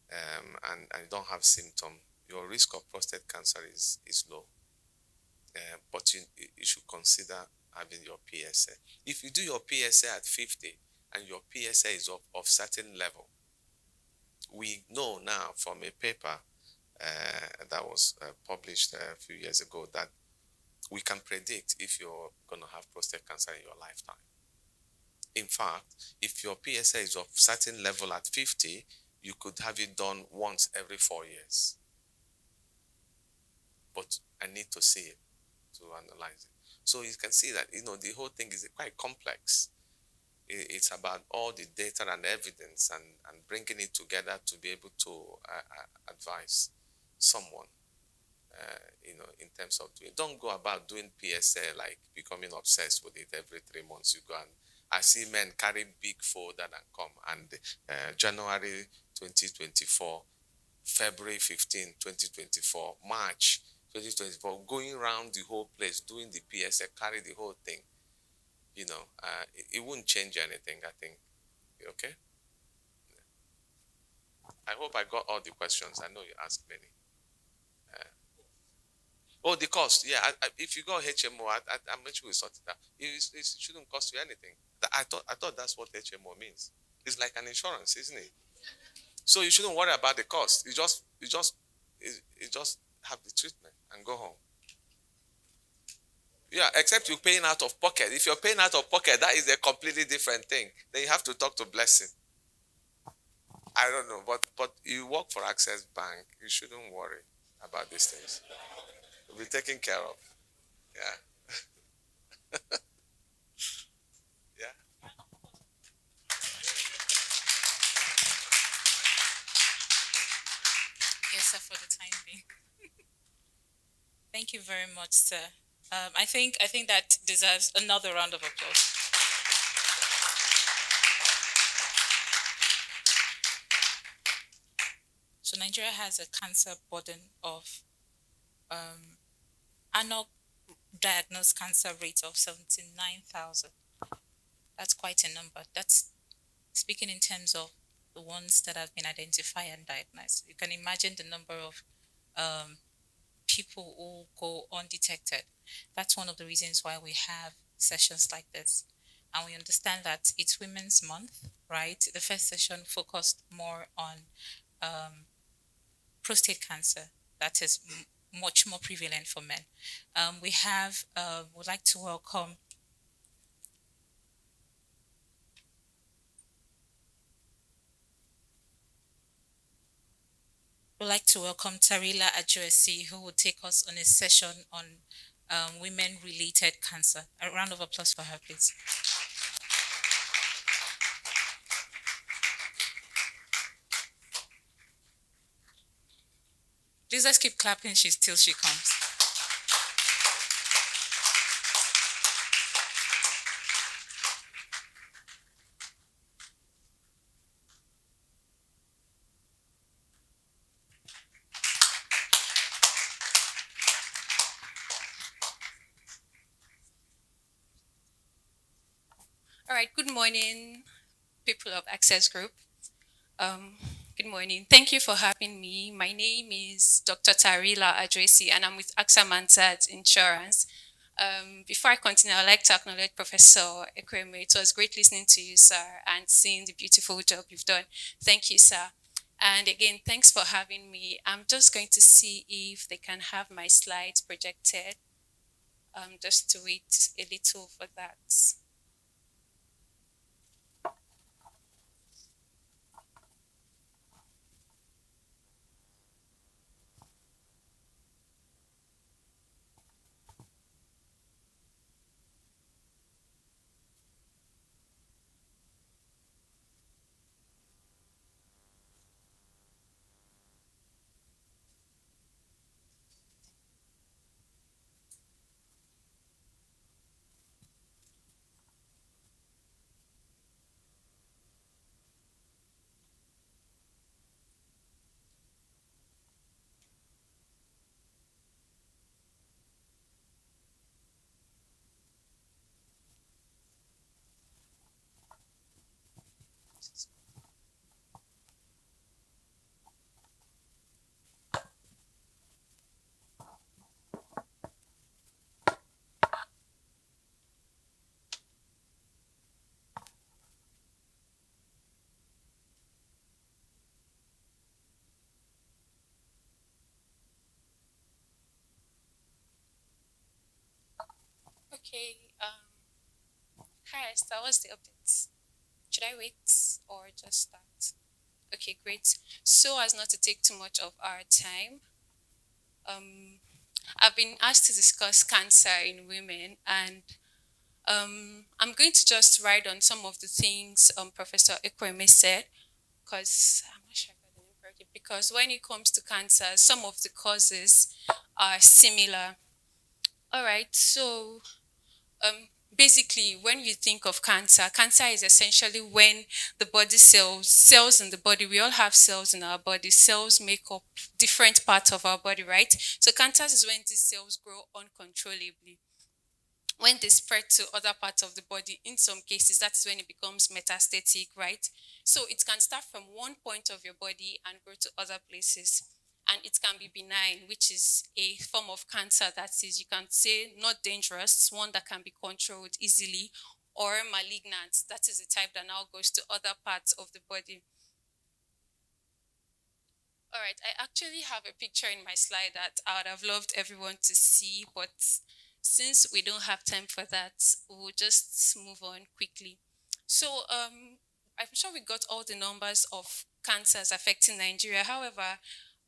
and you don't have symptom, your risk of prostate cancer is low. But you should consider having your PSA. If you do your PSA at 50 and your PSA is of certain level, we know now from a paper that was published a few years ago that we can predict if you're going to have prostate cancer in your lifetime. In fact, if your PSA is of certain level at 50, you could have it done once every 4 years. But I need to see it to analyze it. So you can see that, the whole thing is quite complex. It's about all the data and evidence and bringing it together to be able to advise someone, in terms of doing. Don't go about doing PSA like becoming obsessed with it every 3 months. You go and I see men carry big folder and come, and January 2024, February 15, 2024, March 2024, going around the whole place doing the PSA, carry the whole thing. It won't change anything, I think. Okay? I hope I got all the questions. I know you asked many. Oh, the cost. Yeah, if you go HMO, I'm sure we sort it out. It shouldn't cost you anything. I thought that's what HMO means. It's like an insurance, isn't it? So you shouldn't worry about the cost. You just have the treatment and go home. Yeah, except you're paying out of pocket. If you're paying out of pocket, that is a completely different thing. Then you have to talk to Blessing. I don't know, but you work for Access Bank. You shouldn't worry about these things. You'll be taken care of. Yeah, yeah. Yes, sir, for the time being. Thank you very much, sir. I think that deserves another round of applause. So Nigeria has a cancer burden of annual diagnosed cancer rate of 79,000. That's quite a number. That's speaking in terms of the ones that have been identified and diagnosed. You can imagine the number of um, people who go undetected. That's one of the reasons why we have sessions like this. And we understand that it's Women's Month, right? The first session focused more on prostate cancer. That is much more prevalent for men. Would like to welcome Tarila Adjoesi, who will take us on a session on women-related cancer. A round of applause for her, please. Please let's keep clapping till she comes. All right, good morning, people of Access Group. Um, Good morning. Thank you for having me. My name is Dr. Tarila Adresi, and I'm with AXA Mansard Insurance. Before I continue, I'd like to acknowledge Professor Ekweme. It was great listening to you, sir, and seeing the beautiful job you've done. Thank you, sir. And again, thanks for having me. I'm just going to see if they can have my slides projected. Just to wait a little for that. Okay. Hi, that was the update. Should I wait or just start? Okay, great. So as not to take too much of our time, um, I've been asked to discuss cancer in women, and I'm going to just write on some of the things Professor Ekweme said, because I'm not sure if I got the name correctly. Because when it comes to cancer, some of the causes are similar. All right, so basically, when you think of cancer, cancer is essentially when the body cells in the body, we all have cells in our body. Cells make up different parts of our body, right? So cancer is when these cells grow uncontrollably. When they spread to other parts of the body, in some cases, that's when it becomes metastatic, right? So it can start from one point of your body and grow to other places. And it can be benign, which is a form of cancer that is, you can say, not dangerous, one that can be controlled easily, or malignant, that is the type that now goes to other parts of the body. All right, I actually have a picture in my slide that I would have loved everyone to see, but since we don't have time for that, we'll just move on quickly. So, I'm sure we got all the numbers of cancers affecting Nigeria. However,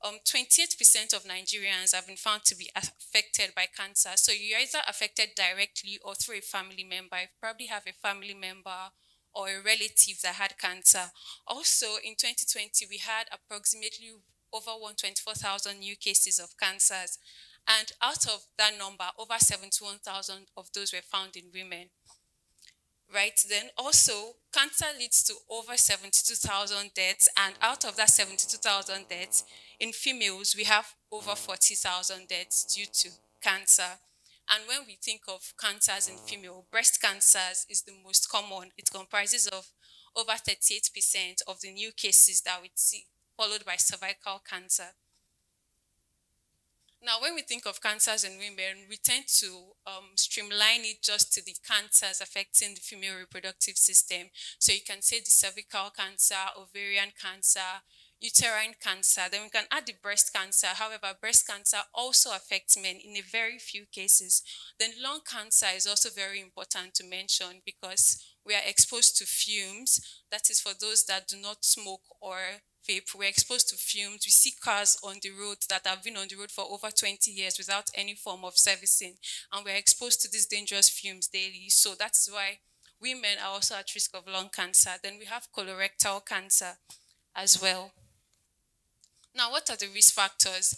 28% of Nigerians have been found to be affected by cancer. So you're either affected directly or through a family member. You probably have a family member or a relative that had cancer. Also, in 2020, we had approximately over 124,000 new cases of cancers. And out of that number, over 71,000 of those were found in women. Right, then also cancer leads to over 72,000 deaths, and out of that 72,000 deaths in females, we have over 40,000 deaths due to cancer. And when we think of cancers in female, breast cancers is the most common. It comprises of over 38% of the new cases that we see, followed by cervical cancer. Now, when we think of cancers in women, we tend to streamline it just to the cancers affecting the female reproductive system. So you can say the cervical cancer, ovarian cancer, uterine cancer. Then we can add the breast cancer. However, breast cancer also affects men in a very few cases. Then lung cancer is also very important to mention because we are exposed to fumes. That is for those that do not smoke or vape. We're exposed to fumes. We see cars on the road that have been on the road for over 20 years without any form of servicing. And we're exposed to these dangerous fumes daily. So that's why women are also at risk of lung cancer. Then we have colorectal cancer as well. Now, what are the risk factors?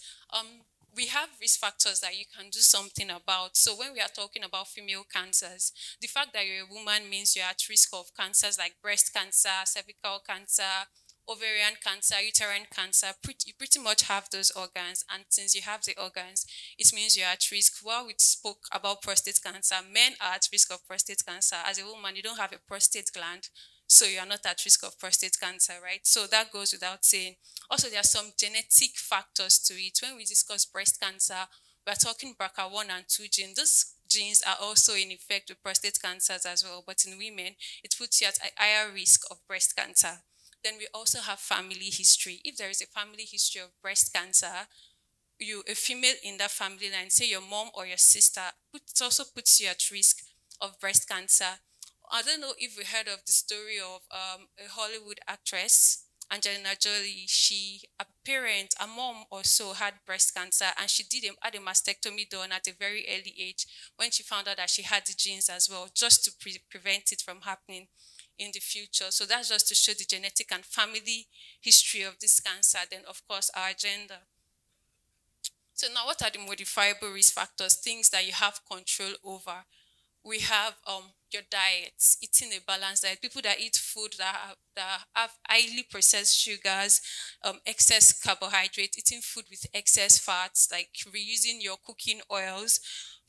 We have risk factors that you can do something about. So when we are talking about female cancers, the fact that you're a woman means you're at risk of cancers like breast cancer, cervical cancer, ovarian cancer, uterine cancer. You pretty much have those organs. And since you have the organs, it means you're at risk. While we spoke about prostate cancer, men are at risk of prostate cancer. As a woman, you don't have a prostate gland, so you're not at risk of prostate cancer, right? So that goes without saying. Also, there are some genetic factors to it. When we discuss breast cancer, we're talking BRCA1 and 2 genes. Those genes are also in effect with prostate cancers as well, but in women, it puts you at a higher risk of breast cancer. Then we also have family history. If there is a family history of breast cancer, you a female in that family line, say your mom or your sister, it also puts you at risk of breast cancer. I don't know if you heard of the story of a Hollywood actress, Angelina Jolie. A parent, a mom also had breast cancer, and she had a mastectomy done at a very early age when she found out that she had the genes as well, just to prevent it from happening in the future. So that's just to show the genetic and family history of this cancer. Then, of course, our gender. So now, what are the modifiable risk factors, things that you have control over? We have your diet, eating a balanced diet. People that eat food that have highly processed sugars, excess carbohydrate, eating food with excess fats, like reusing your cooking oils.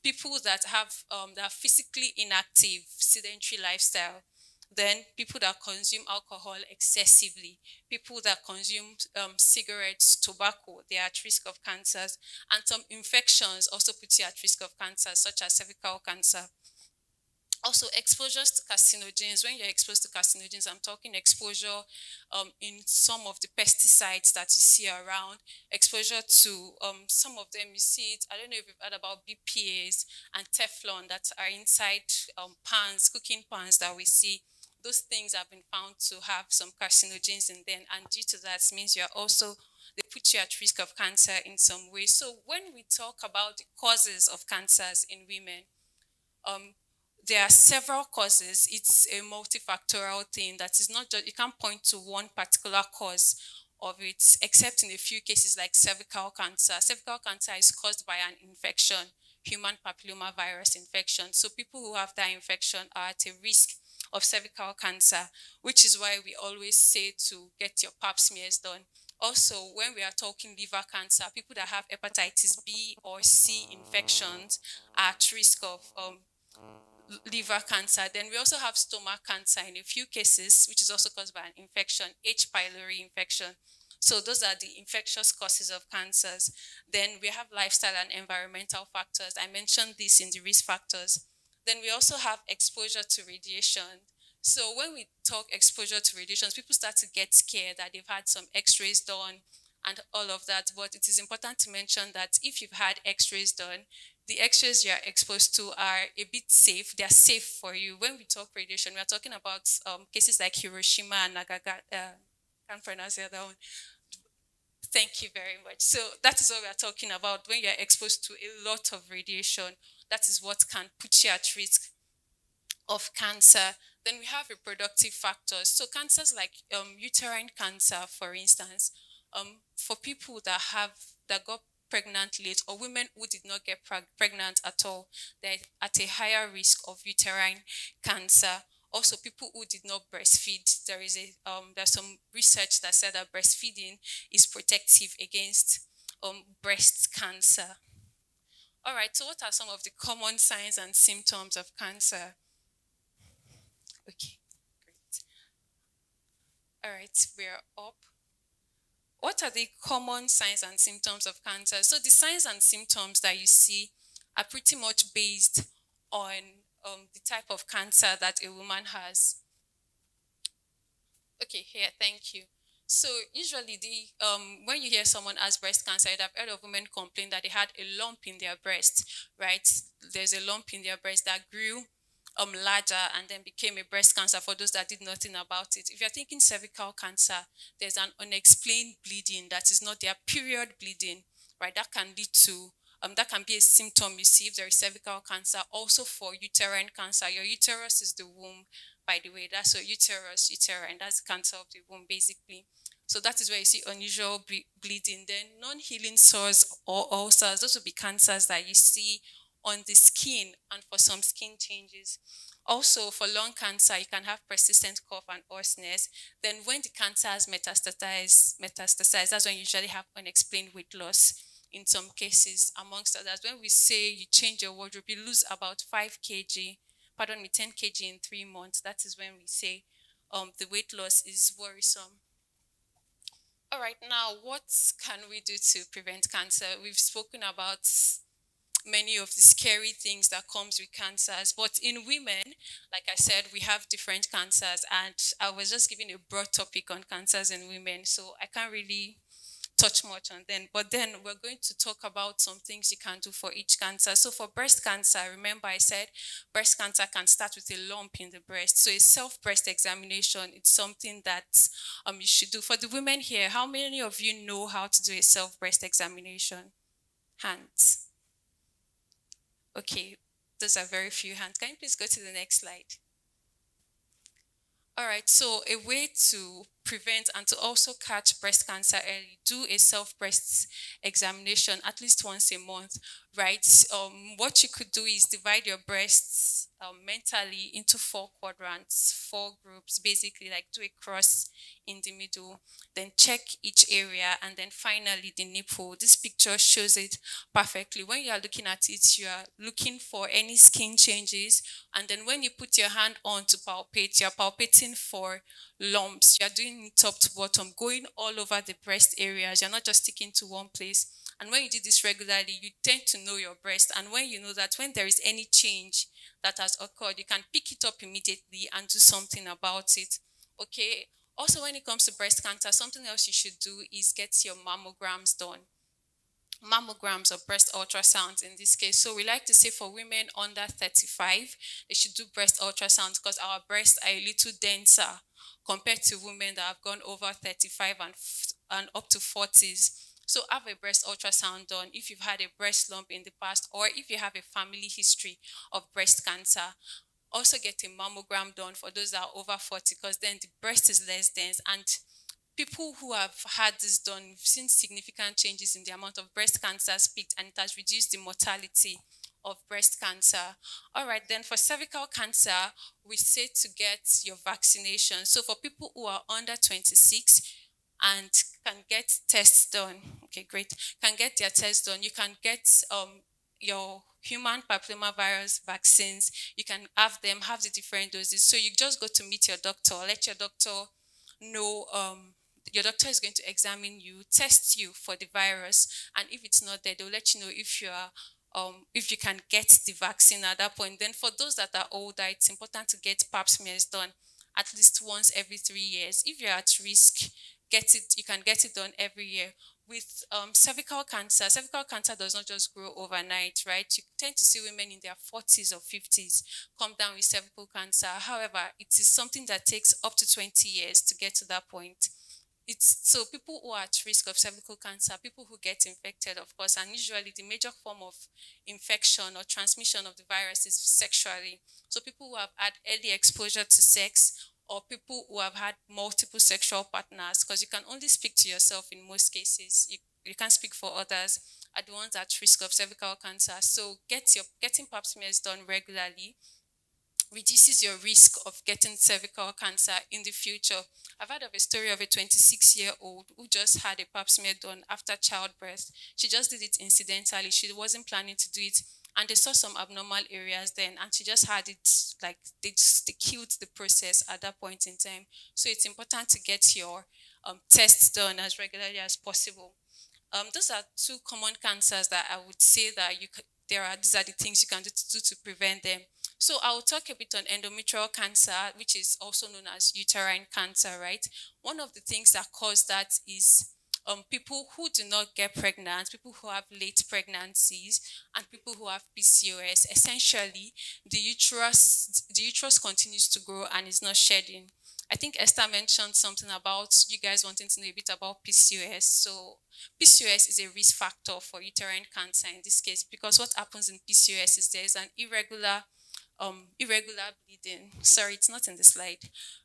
People that are physically inactive, sedentary lifestyle. Then people that consume alcohol excessively, people that consume cigarettes, tobacco, they are at risk of cancers. And some infections also put you at risk of cancer, such as cervical cancer. Also, exposures to carcinogens. When you're exposed to carcinogens, I'm talking exposure in some of the pesticides that you see around, exposure to some of them you see it. I don't know if you've heard about BPAs and Teflon that are inside pans, cooking pans that we see. Those things have been found to have some carcinogens in them, and due to that means you're also, they put you at risk of cancer in some way. So when we talk about the causes of cancers in women, um, there are several causes. It's a multifactorial thing that is not just, you can't point to one particular cause of it, except in a few cases like cervical cancer. Cervical cancer is caused by an infection, human papilloma virus infection. So people who have that infection are at a risk of cervical cancer, which is why we always say to get your pap smears done. Also, when we are talking liver cancer, people that have hepatitis B or C infections are at risk of liver cancer. Then we also have stomach cancer in a few cases, which is also caused by an infection, H. pylori infection. So those are the infectious causes of cancers. Then we have lifestyle and environmental factors. I mentioned this in the risk factors. Then we also have exposure to radiation. So when we talk exposure to radiations, people start to get scared that they've had some x-rays done and all of that. But it is important to mention that if you've had x-rays done, the x-rays you're exposed to are a bit safe. They're safe for you. When we talk radiation, we're talking about cases like Hiroshima and Nagasaki. Can't pronounce the other one. Thank you very much. So that is what we are talking about. When you're exposed to a lot of radiation, that is what can put you at risk of cancer. Then we have reproductive factors. So cancers like uterine cancer, for instance, for people that got pregnant late, or women who did not get pregnant at all, they're at a higher risk of uterine cancer. Also, people who did not breastfeed, there's some research that said that breastfeeding is protective against breast cancer. All right, so what are some of the common signs and symptoms of cancer? Okay, great. All right, we're up. What are the common signs and symptoms of cancer? So the signs and symptoms that you see are pretty much based on the type of cancer that a woman has. Okay, here, thank you. So usually the when you hear someone has breast cancer, you'd have heard of women complain that they had a lump in their breast, right? There's a lump in their breast that grew larger and then became a breast cancer for those that did nothing about it. If you're thinking cervical cancer, there's an unexplained bleeding that is not their period bleeding, right? That can lead to that can be a symptom you see if there is cervical cancer. Also for uterine cancer, your uterus is the womb, by the way. That's your uterus, uterine. That's cancer of the womb, basically. So that is where you see unusual bleeding. Then non-healing sores or ulcers, those would be cancers that you see on the skin and for some skin changes. Also, for lung cancer, you can have persistent cough and hoarseness. Then when the cancer has metastasized, that's when you usually have unexplained weight loss in some cases, amongst others. When we say you change your wardrobe, you lose about 5 kg, pardon me, 10 kg in 3 months. That is when we say the weight loss is worrisome. All right, now what can we do to prevent cancer? We've spoken about many of the scary things that comes with cancers, but in women, like I said, we have different cancers, and I was just giving a broad topic on cancers in women, so I can't really touch much on them. But then we're going to talk about some things you can do for each cancer. So for breast cancer, remember I said breast cancer can start with a lump in the breast. So a self-breast examination, it's something that you should do. For the women here, how many of you know how to do a self-breast examination? Hands. Okay, those are very few hands. Can you please go to the next slide? All right, so a way to prevent and to also catch breast cancer early, do a self-breast examination at least once a month, right? What you could do is divide your breasts mentally into 4 quadrants, 4 groups, basically like do a cross in the middle, then check each area, and then finally the nipple. This picture shows it perfectly. When you are looking at it, you are looking for any skin changes, and then when you put your hand on to palpate, you're palpating for lumps. You're doing it top to bottom, going all over the breast areas. You're not just sticking to one place. And when you do this regularly, you tend to know your breast. And when you know that when there is any change that has occurred, you can pick it up immediately and do something about it. Okay. Also, when it comes to breast cancer, something else you should do is get your mammograms done, mammograms or breast ultrasounds in this case. So we like to say for women under 35, they should do breast ultrasounds because our breasts are a little denser compared to women that have gone over 35 and up to 40s. So have a breast ultrasound done if you've had a breast lump in the past or if you have a family history of breast cancer. Also get a mammogram done for those that are over 40 because then the breast is less dense, and people who have had this done, we've seen significant changes in the amount of breast cancer peaked, and it has reduced the mortality of breast cancer. All right, then for cervical cancer, we say to get your vaccination. So for people who are under 26 and can get tests done, okay, great, can get their tests done, you can get your human papillomavirus vaccines. You can have them, have the different doses. So you just go to meet your doctor, let your doctor know your doctor is going to examine you, test you for the virus, and if it's not there, they'll let you know if you can get the vaccine at that point. Then for those that are older, it's important to get pap smears done at least once every 3 years. If you're at risk, get it. You can get it done every year. With cervical cancer does not just grow overnight, right? You tend to see women in their 40s or 50s come down with cervical cancer. However, it is something that takes up to 20 years to get to that point. It's so people who are at risk of cervical cancer, people who get infected, of course, and usually the major form of infection or transmission of the virus is sexually. So people who have had early exposure to sex or people who have had multiple sexual partners, because you can only speak to yourself in most cases. You can't speak for others, are the ones at risk of cervical cancer. So getting pap smears done regularly reduces your risk of getting cervical cancer in the future. I've heard of a story of a 26-year-old who just had a pap smear done after childbirth. She just did it incidentally. She wasn't planning to do it. And they saw some abnormal areas then, and she just had it like they killed the process at that point in time. So it's important to get your tests done as regularly as possible. Those are two common cancers that I would say that these are the things you can do to prevent them. So I will talk a bit on endometrial cancer, which is also known as uterine cancer, right? One of the things that cause that is people who do not get pregnant, people who have late pregnancies, and people who have PCOS. Essentially, the uterus continues to grow and is not shedding. I think Esther mentioned something about you guys wanting to know a bit about PCOS. So PCOS is a risk factor for uterine cancer in this case because what happens in PCOS is there is an irregular bleeding. Sorry, it's not in the slide.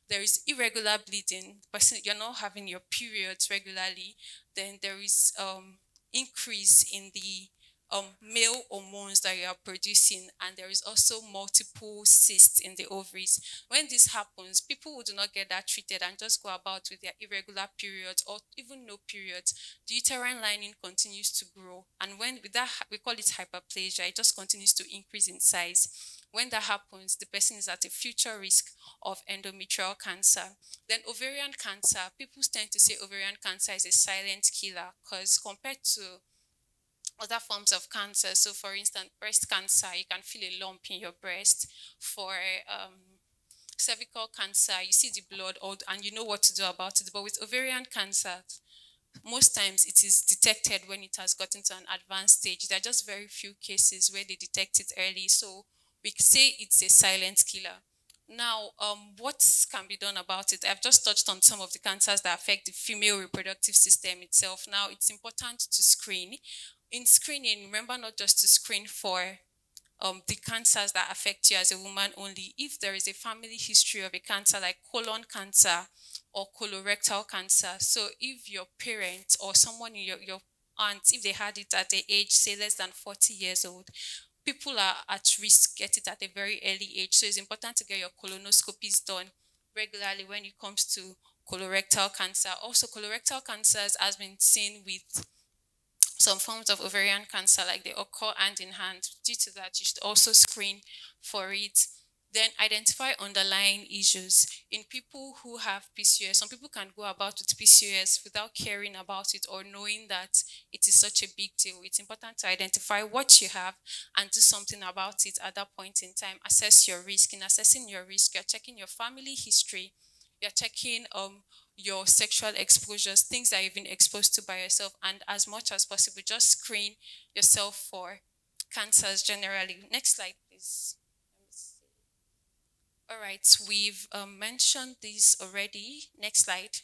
There is irregular bleeding. Person, you're not having your periods regularly. Then there is increase in the male hormones that you are producing, and there is also multiple cysts in the ovaries. When this happens, people who do not get that treated and just go about with their irregular periods or even no periods, the uterine lining continues to grow. And when with that, we call it hyperplasia, it just continues to increase in size. When that happens, the person is at a future risk of endometrial cancer. Then ovarian cancer, people tend to say ovarian cancer is a silent killer because compared to other forms of cancer, so for instance, breast cancer, you can feel a lump in your breast. For cervical cancer, you see the blood and you know what to do about it. But with ovarian cancer, most times it is detected when it has gotten to an advanced stage. There are just very few cases where they detect it early. So we say it's a silent killer. Now, what can be done about it? I've just touched on some of the cancers that affect the female reproductive system itself. Now, it's important to screen. In screening, remember not just to screen for the cancers that affect you as a woman only. If there is a family history of a cancer like colon cancer or colorectal cancer, so if your parents or someone in your aunt, if they had it at the age, say less than 40 years old, people are at risk get it at a very early age. So it's important to get your colonoscopies done regularly when it comes to colorectal cancer. Also, colorectal cancers has been seen with some forms of ovarian cancer, like they occur hand in hand. Due to that, you should also screen for it. Then identify underlying issues in people who have PCOS. Some people can go about with PCOS without caring about it or knowing that it is such a big deal. It's important to identify what you have and do something about it at that point in time. Assess your risk. In assessing your risk, you're checking your family history, you're checking your sexual exposures, things that you've been exposed to by yourself, and as much as possible, just screen yourself for cancers generally. Next slide, please. Let me see. All right, we've mentioned this already. Next slide.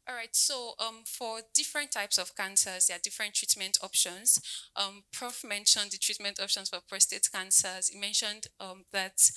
All right, so for different types of cancers, there are different treatment options. Prof mentioned the treatment options for prostate cancers. He mentioned that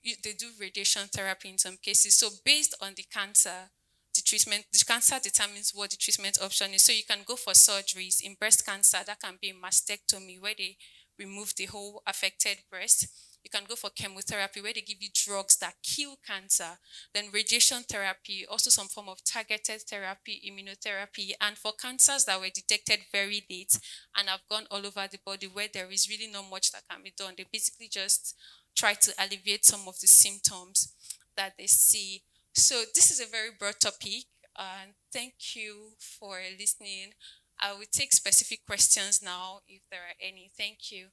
they do radiation therapy in some cases. So based on the cancer, the cancer determines what the treatment option is. So you can go for surgeries. In breast cancer, that can be a mastectomy where they remove the whole affected breast. You can go for chemotherapy where they give you drugs that kill cancer. Then radiation therapy, also some form of targeted therapy, immunotherapy. And for cancers that were detected very late and have gone all over the body where there is really not much that can be done, they basically just try to alleviate some of the symptoms that they see. So this is a very broad topic, and thank you for listening. I will take specific questions now if there are any. Thank you.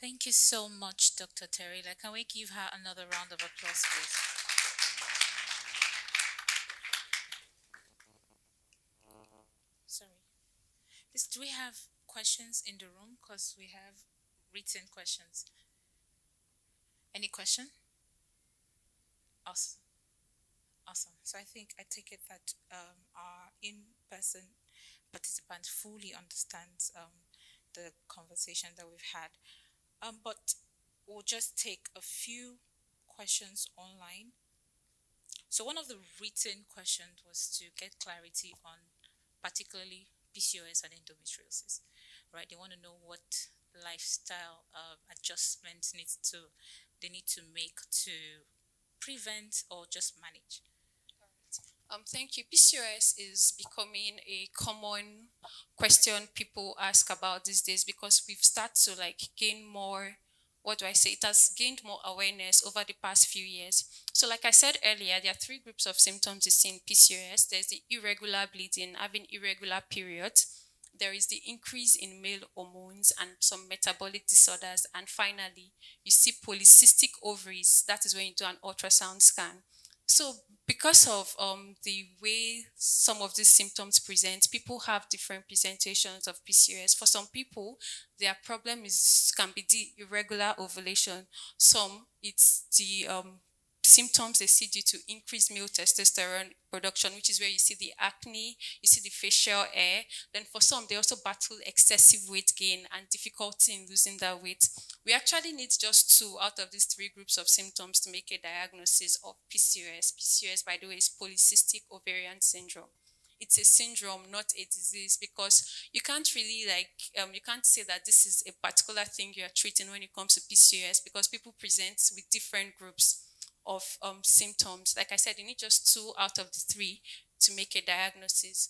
Thank you so much, Dr. Terry. Can we give her another round of applause, please? Sorry. Do we have questions in the room? Because we have written questions. Any question? Awesome. Awesome. So I think I take it that our in-person participant fully understands the conversation that we've had. But we'll just take a few questions online. So one of the written questions was to get clarity on particularly PCOS and endometriosis, right? They want to know what lifestyle adjustments they need to make to prevent or just manage. Thank you. PCOS is becoming a common question people ask about these days because we've started to gain more. What do I say? It has gained more awareness over the past few years. So, like I said earlier, there are three groups of symptoms you see in PCOS. There's the irregular bleeding, having irregular periods. There is the increase in male hormones and some metabolic disorders. And finally, you see polycystic ovaries. That is when you do an ultrasound scan. So, because of the way some of these symptoms present, people have different presentations of PCOS. For some people, their problem can be the irregular ovulation. Some, it's the symptoms they see due to increased male testosterone production, which is where you see the acne, you see the facial hair. Then for some, they also battle excessive weight gain and difficulty in losing that weight. We actually need just two out of these three groups of symptoms to make a diagnosis of PCOS. PCOS, by the way, is polycystic ovarian syndrome. It's a syndrome, not a disease, because you can't really you can't say that this is a particular thing you're treating when it comes to PCOS because people present with different groups of symptoms. Like I said, you need just two out of the three to make a diagnosis.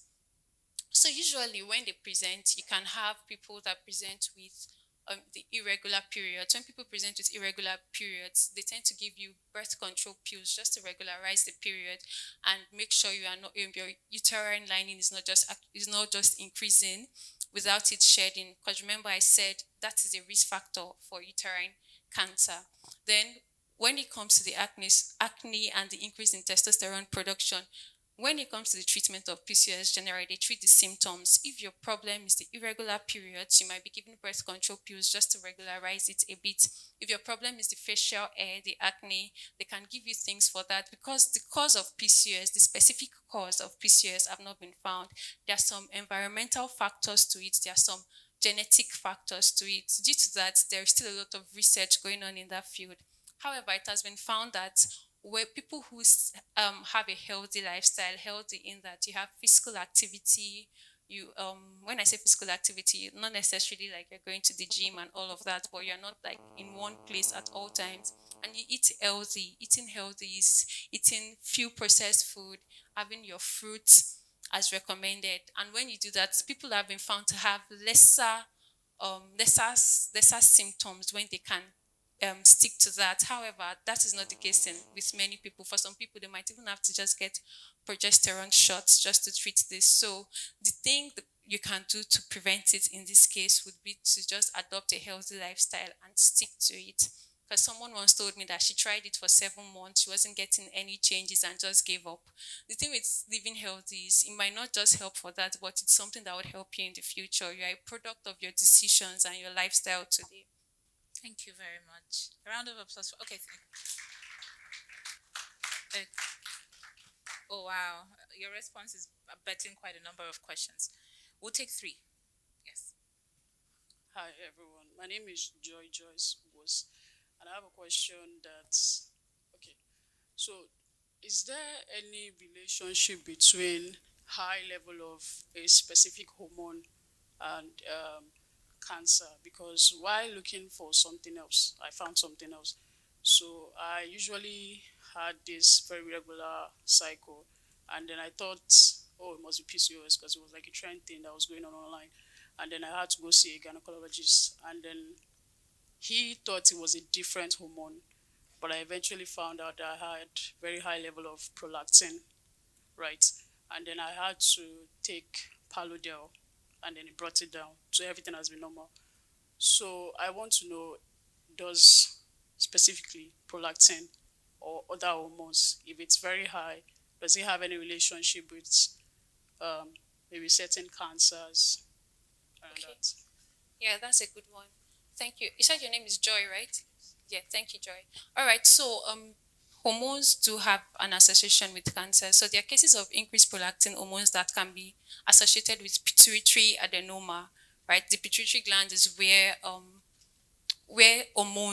So usually when they present, you can have people that present with the irregular periods. When people present with irregular periods, they tend to give you birth control pills just to regularize the period and make sure you are not your uterine lining is not just increasing without it shedding. Because remember, I said that is a risk factor for uterine cancer. Then when it comes to the acne and the increase in testosterone production, when it comes to the treatment of PCOS, generally they treat the symptoms. If your problem is the irregular periods, you might be given birth control pills just to regularize it a bit. If your problem is the facial hair, the acne, they can give you things for that because the cause of PCOS, the specific cause of PCOS have not been found. There are some environmental factors to it. There are some genetic factors to it. Due to that, there is still a lot of research going on in that field. However, it has been found that where people who have a healthy lifestyle, healthy in that you have physical activity, you when I say physical activity, not necessarily like you're going to the gym and all of that, but you're not like in one place at all times, and you eat healthy. Eating healthy is eating few processed food, having your fruits as recommended. And when you do that, people have been found to have lesser symptoms when they can stick to that. However, that is not the case with many people. For some people, they might even have to just get progesterone shots just to treat this. So the thing that you can do to prevent it in this case would be to just adopt a healthy lifestyle and stick to it. Because someone once told me that she tried it for 7 months, she wasn't getting any changes and just gave up. The thing with living healthy is it might not just help for that, but it's something that would help you in the future. You're a product of your decisions and your lifestyle today. Thank you very much. A round of applause. Okay. Uh, oh wow, your response is betting quite a number of questions. We'll take three. Yes. Hi everyone, my name is Joy Joyce Was, and I have a question that's okay. So, is there any relationship between high level of a specific hormone and cancer? Because while looking for something else, I found something else. So I usually had this very regular cycle, and then I thought, oh, it must be PCOS because it was like a trend thing that was going on online. And then I had to go see a gynecologist, and then he thought it was a different hormone, but I eventually found out that I had very high level of prolactin, right? And then I had to take Paludel, and then it brought it down. So everything has been normal. So I want to know, does specifically prolactin or other hormones, if it's very high, does it have any relationship with um, maybe certain cancers and Okay. that? Yeah, that's a good one. Thank you. You said your name is Joy, right? Yeah, thank you, Joy. All right, so hormones do have an association with cancer. So there are cases of increased prolactin hormones that can be associated with pituitary adenoma, right? The pituitary gland is where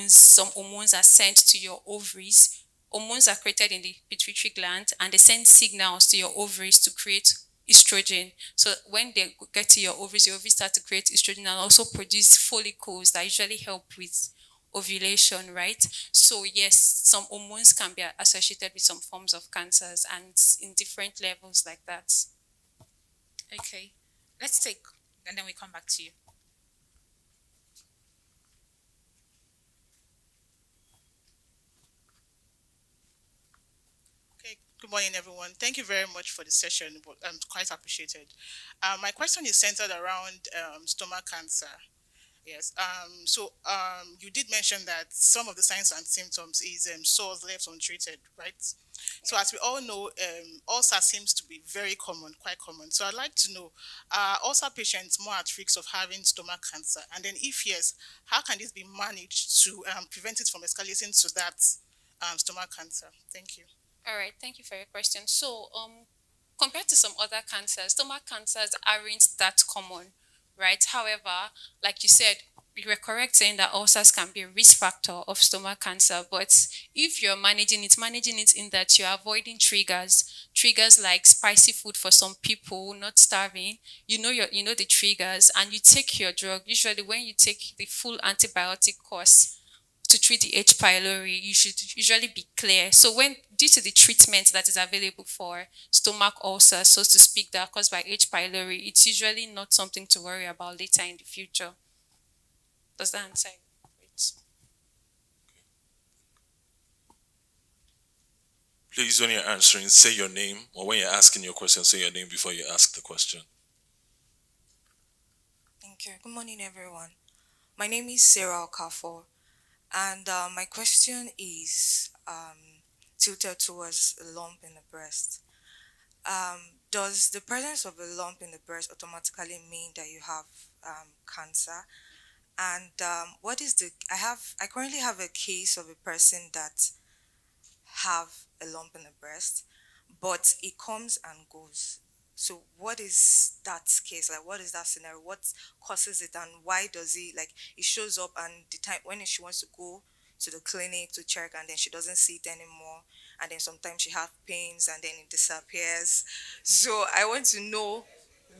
some hormones are sent to your ovaries. Hormones are created in the pituitary gland and they send signals to your ovaries to create estrogen. So when they get to your ovaries start to create estrogen and also produce follicles that usually help with ovulation, right? So yes, some hormones can be associated with some forms of cancers and in different levels like that. Okay. Let's take, and then we come back to you. Okay, good morning, everyone. Thank you very much for the session. Quite appreciated. My question is centered around stomach cancer. Yes. You did mention that some of the signs and symptoms is sores left untreated, right? So as we all know, ulcer seems to be very common, quite common. So I'd like to know, are ulcer patients more at risk of having stomach cancer? And then if yes, how can this be managed to prevent it from escalating to that stomach cancer? Thank you. All right, thank you for your question. So, compared to some other cancers, stomach cancers aren't that common, right? However, like you said, you were correct saying that ulcers can be a risk factor of stomach cancer. But if you're managing it in that you're avoiding triggers like spicy food for some people, not starving. You know the triggers, and you take your drug. Usually, when you take the full antibiotic course to treat the H. pylori, you should usually be clear. So when due to the treatment that is available for stomach ulcer, so to speak, that are caused by H. pylori, it's usually not something to worry about later in the future. Does that answer? It? Please, when you're answering, say your name, or when you're asking your question, say your name before you ask the question. Thank you. Good morning, everyone. My name is Sarah Okafor, and my question is tilted towards a lump in the breast. Does the presence of a lump in the breast automatically mean that you have cancer? And what is the? I currently have a case of a person that have a lump in the breast, but it comes and goes. So what is that case? Like what is that scenario? What causes it and why does it like it shows up and the time when she wants to go to the clinic to check and then she doesn't see it anymore and then sometimes she has pains and then it disappears. So I want to know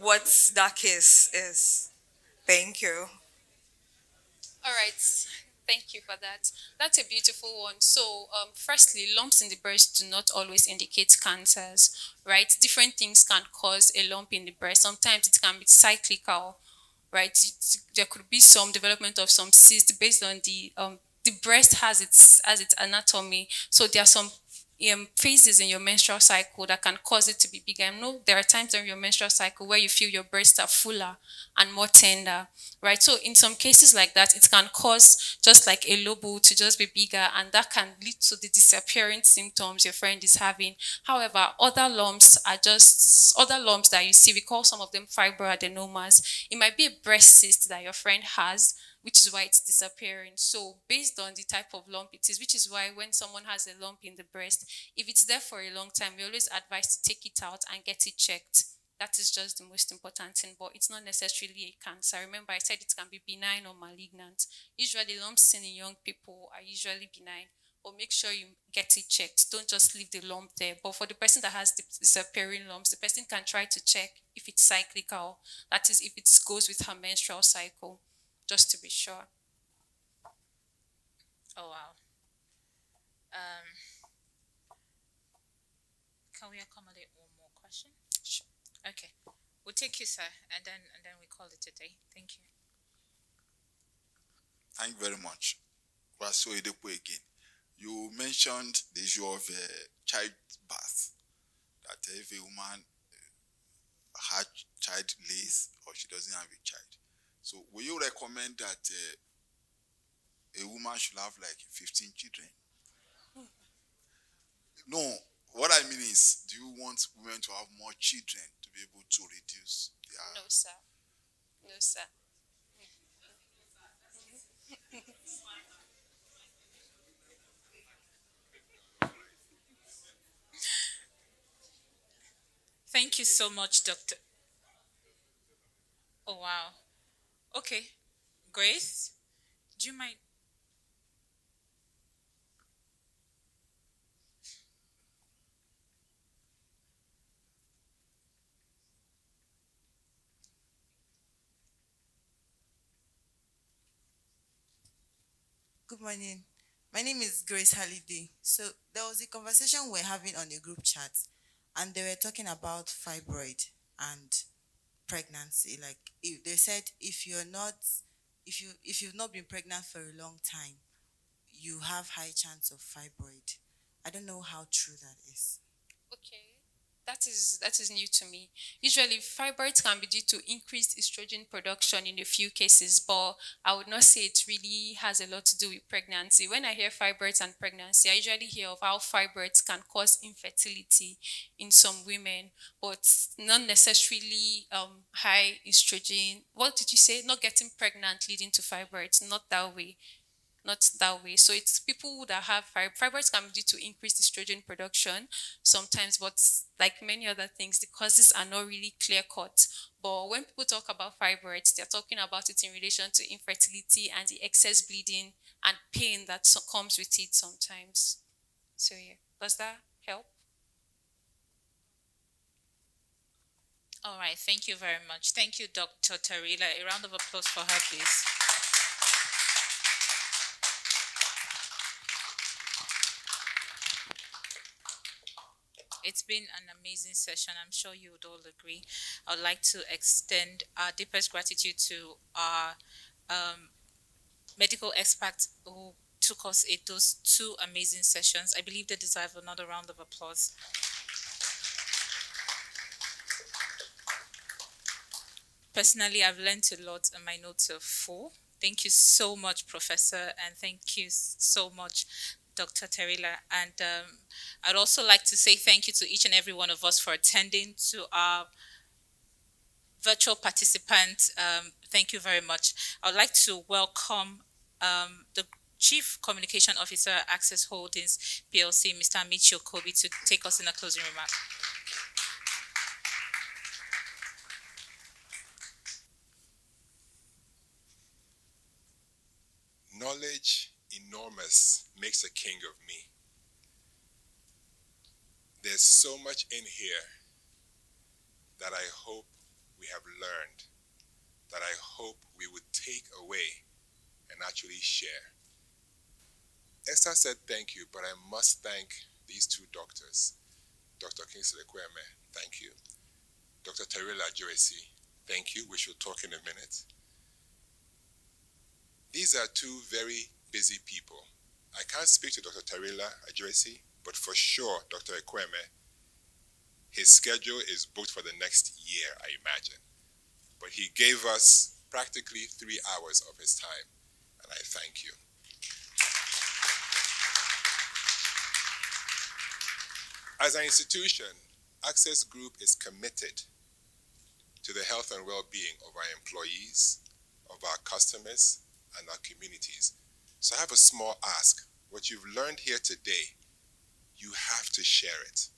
what that case is. Thank you. All right. Thank you for that. That's a beautiful one. So, firstly, lumps in the breast do not always indicate cancers, right? Different things can cause a lump in the breast. Sometimes it can be cyclical, right? There could be some development of some cyst based on the breast has its anatomy. So there are some phases in your menstrual cycle that can cause it to be bigger. I know there are times in your menstrual cycle where you feel your breasts are fuller and more tender, right? So in some cases like that, it can cause just like a lobe to just be bigger, and that can lead to the disappearing symptoms your friend is having. However, other lumps that you see. We call some of them fibroadenomas. It might be a breast cyst that your friend has, which is why it's disappearing. So, based on the type of lump it is, which is why when someone has a lump in the breast, if it's there for a long time, we always advise to take it out and get it checked. That is just the most important thing, but it's not necessarily a cancer. Remember, I said it can be benign or malignant. Usually, lumps seen in young people are usually benign, but make sure you get it checked. Don't just leave the lump there. But for the person that has disappearing lumps, the person can try to check if it's cyclical. That is, if it goes with her menstrual cycle, just to be sure. Oh wow. Um, can we accommodate one more question? Sure. Okay. We'll take you, sir, and then we call it a day. Thank you. Thank you very much. Waso Edepo again. You mentioned the issue of childbirth. That if a woman had child lays or she doesn't have a child. So, will you recommend that a woman should have like 15 children? No. What I mean is, do you want women to have more children to be able to reduce their? No, sir. No, sir. Thank you so much, Doctor. Oh wow. Okay. Grace, do you mind? Good morning. My name is Grace Halliday. So there was a conversation we're having on a group chat, and they were talking about fibroid and pregnancy. Like if they said if you've not been pregnant for a long time, you have high chance of fibroid. I don't know how true that is. Okay. That is new to me. Usually, fibroids can be due to increased estrogen production in a few cases, but I would not say it really has a lot to do with pregnancy. When I hear fibroids and pregnancy, I usually hear of how fibroids can cause infertility in some women, but not necessarily high estrogen. What did you say? Not getting pregnant leading to fibroids. Not that way, not that way. So it's people that have fibroids can be due to increased estrogen production sometimes, but like many other things, the causes are not really clear cut. But when people talk about fibroids, they're talking about it in relation to infertility and the excess bleeding and pain that comes with it sometimes. So yeah, does that help? All right. Thank you very much. Thank you, Dr. Tarila. A round of applause for her, please. It's been an amazing session. I'm sure you would all agree. I would like to extend our deepest gratitude to our um, medical experts who took us in those two amazing sessions. I believe they deserve another round of applause. Personally, I've learned a lot on my notes of four. Thank you so much, Professor, and thank you so much, Dr. Terila. And I'd also like to say thank you to each and every one of us for attending, to our virtual participants. Thank you very much. I would like to welcome the Chief Communication Officer, Access Holdings PLC, Mr. Michio Kobe, to take us in a closing remark. Knowledge enormous makes a king of me. There's so much in here that I hope we have learned that I hope we would take away and actually share. Esther said thank you, but I must thank these two doctors. Dr. Kingsley Kweme, thank you. Dr. Tarila Joyce, thank you. We should talk in a minute. These are two very busy people. I can't speak to Dr. Tarila Joyce, but for sure, Dr. Ekweme, his schedule is booked for the next year, I imagine. But he gave us practically 3 hours of his time, and I thank you. As an institution, Access Group is committed to the health and well-being of our employees, of our customers, and our communities. So I have a small ask. What you've learned here today, you have to share it.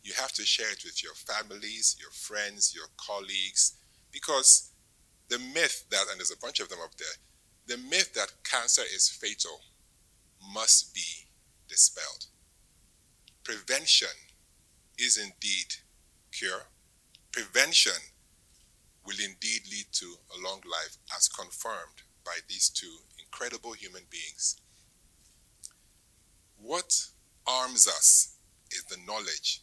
You have to share it with your families, your friends, your colleagues, because the myth that, and there's a bunch of them up there, the myth that cancer is fatal must be dispelled. Prevention is indeed cure. Prevention will indeed lead to a long life, as confirmed by these two incredible human beings. What arms us is the knowledge.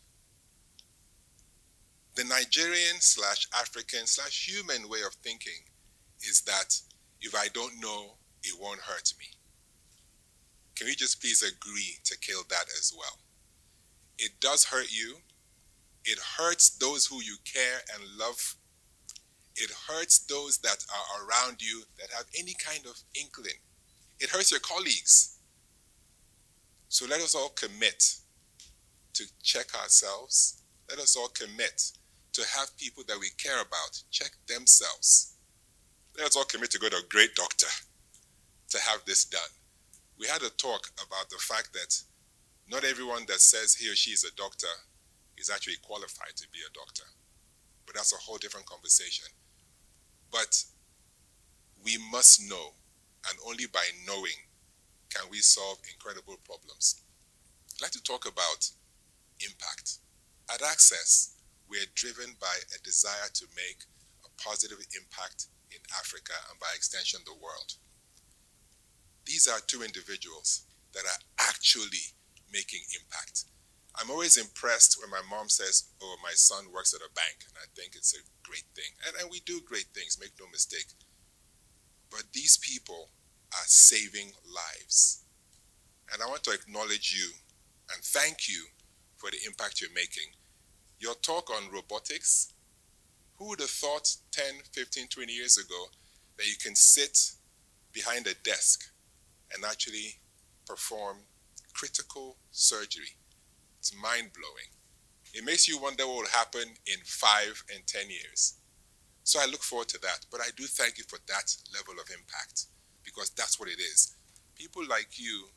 The Nigerian / African / human way of thinking is that if I don't know, it won't hurt me. Can we just please agree to kill that as well? It does hurt you. It hurts those who you care and love. It hurts those that are around you that have any kind of inkling. It hurts your colleagues. So let us all commit to check ourselves. Let us all commit to have people that we care about check themselves. Let us all commit to go to a great doctor to have this done. We had a talk about the fact that not everyone that says he or she is a doctor is actually qualified to be a doctor. But that's a whole different conversation. But we must know, and only by knowing can we solve incredible problems. I'd like to talk about impact. At Access, we're driven by a desire to make a positive impact in Africa and by extension the world. These are two individuals that are actually making impact. I'm always impressed when my mom says, oh, my son works at a bank, and I think it's a great thing. And we do great things, make no mistake. But these people are saving lives. And I want to acknowledge you and thank you for the impact you're making. Your talk on robotics, who would have thought 10, 15, 20 years ago that you can sit behind a desk and actually perform critical surgery? It's mind-blowing. It makes you wonder what will happen in 5 and 10 years. So I look forward to that. But I do thank you for that level of impact, because that's what it is. People like you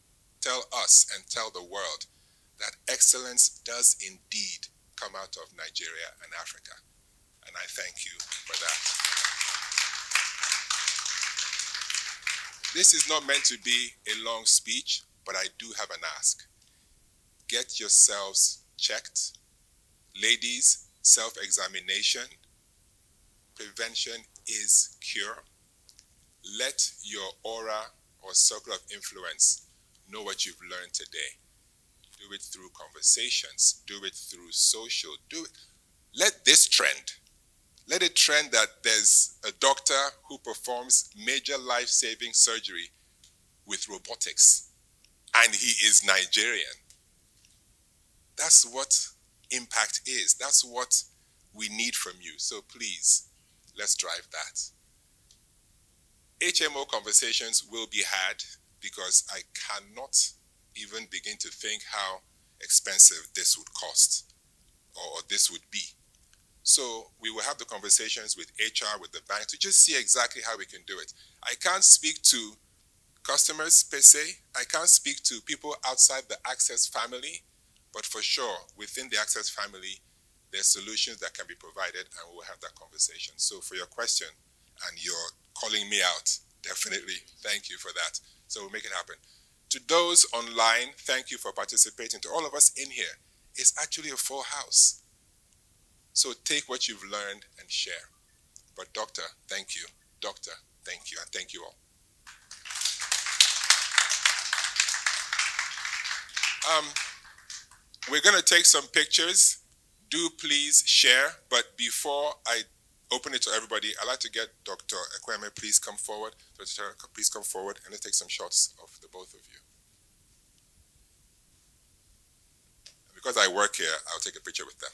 tell us and tell the world that excellence does indeed come out of Nigeria and Africa. And I thank you for that. This is not meant to be a long speech, but I do have an ask. Get yourselves checked. Ladies, self-examination. Prevention is cure. Let your aura or circle of influence know what you've learned today. Do it through conversations. Do it through social. Do it. Let this trend. Let it trend that there's a doctor who performs major life-saving surgery with robotics, and he is Nigerian. That's what impact is. That's what we need from you. So please, let's drive that. HMO conversations will be had, because I cannot even begin to think how expensive this would cost or this would be. So we will have the conversations with HR, with the bank, to just see exactly how we can do it. I can't speak to customers per se. I can't speak to people outside the Access family, but for sure, within the Access family, there's solutions that can be provided, and we'll have that conversation. So for your question, and you're calling me out, definitely, thank you for that. So we'll make it happen. To those online, thank you for participating. To all of us in here, it's actually a full house. So take what you've learned and share. But doctor, thank you. Doctor, thank you. And thank you all. We're going to take some pictures. Do please share. But before I open it to everybody, I'd like to get Dr. Ekweme, please come forward. Dr. Tara, please come forward, and let's take some shots of the both of you. Because I work here, I'll take a picture with them.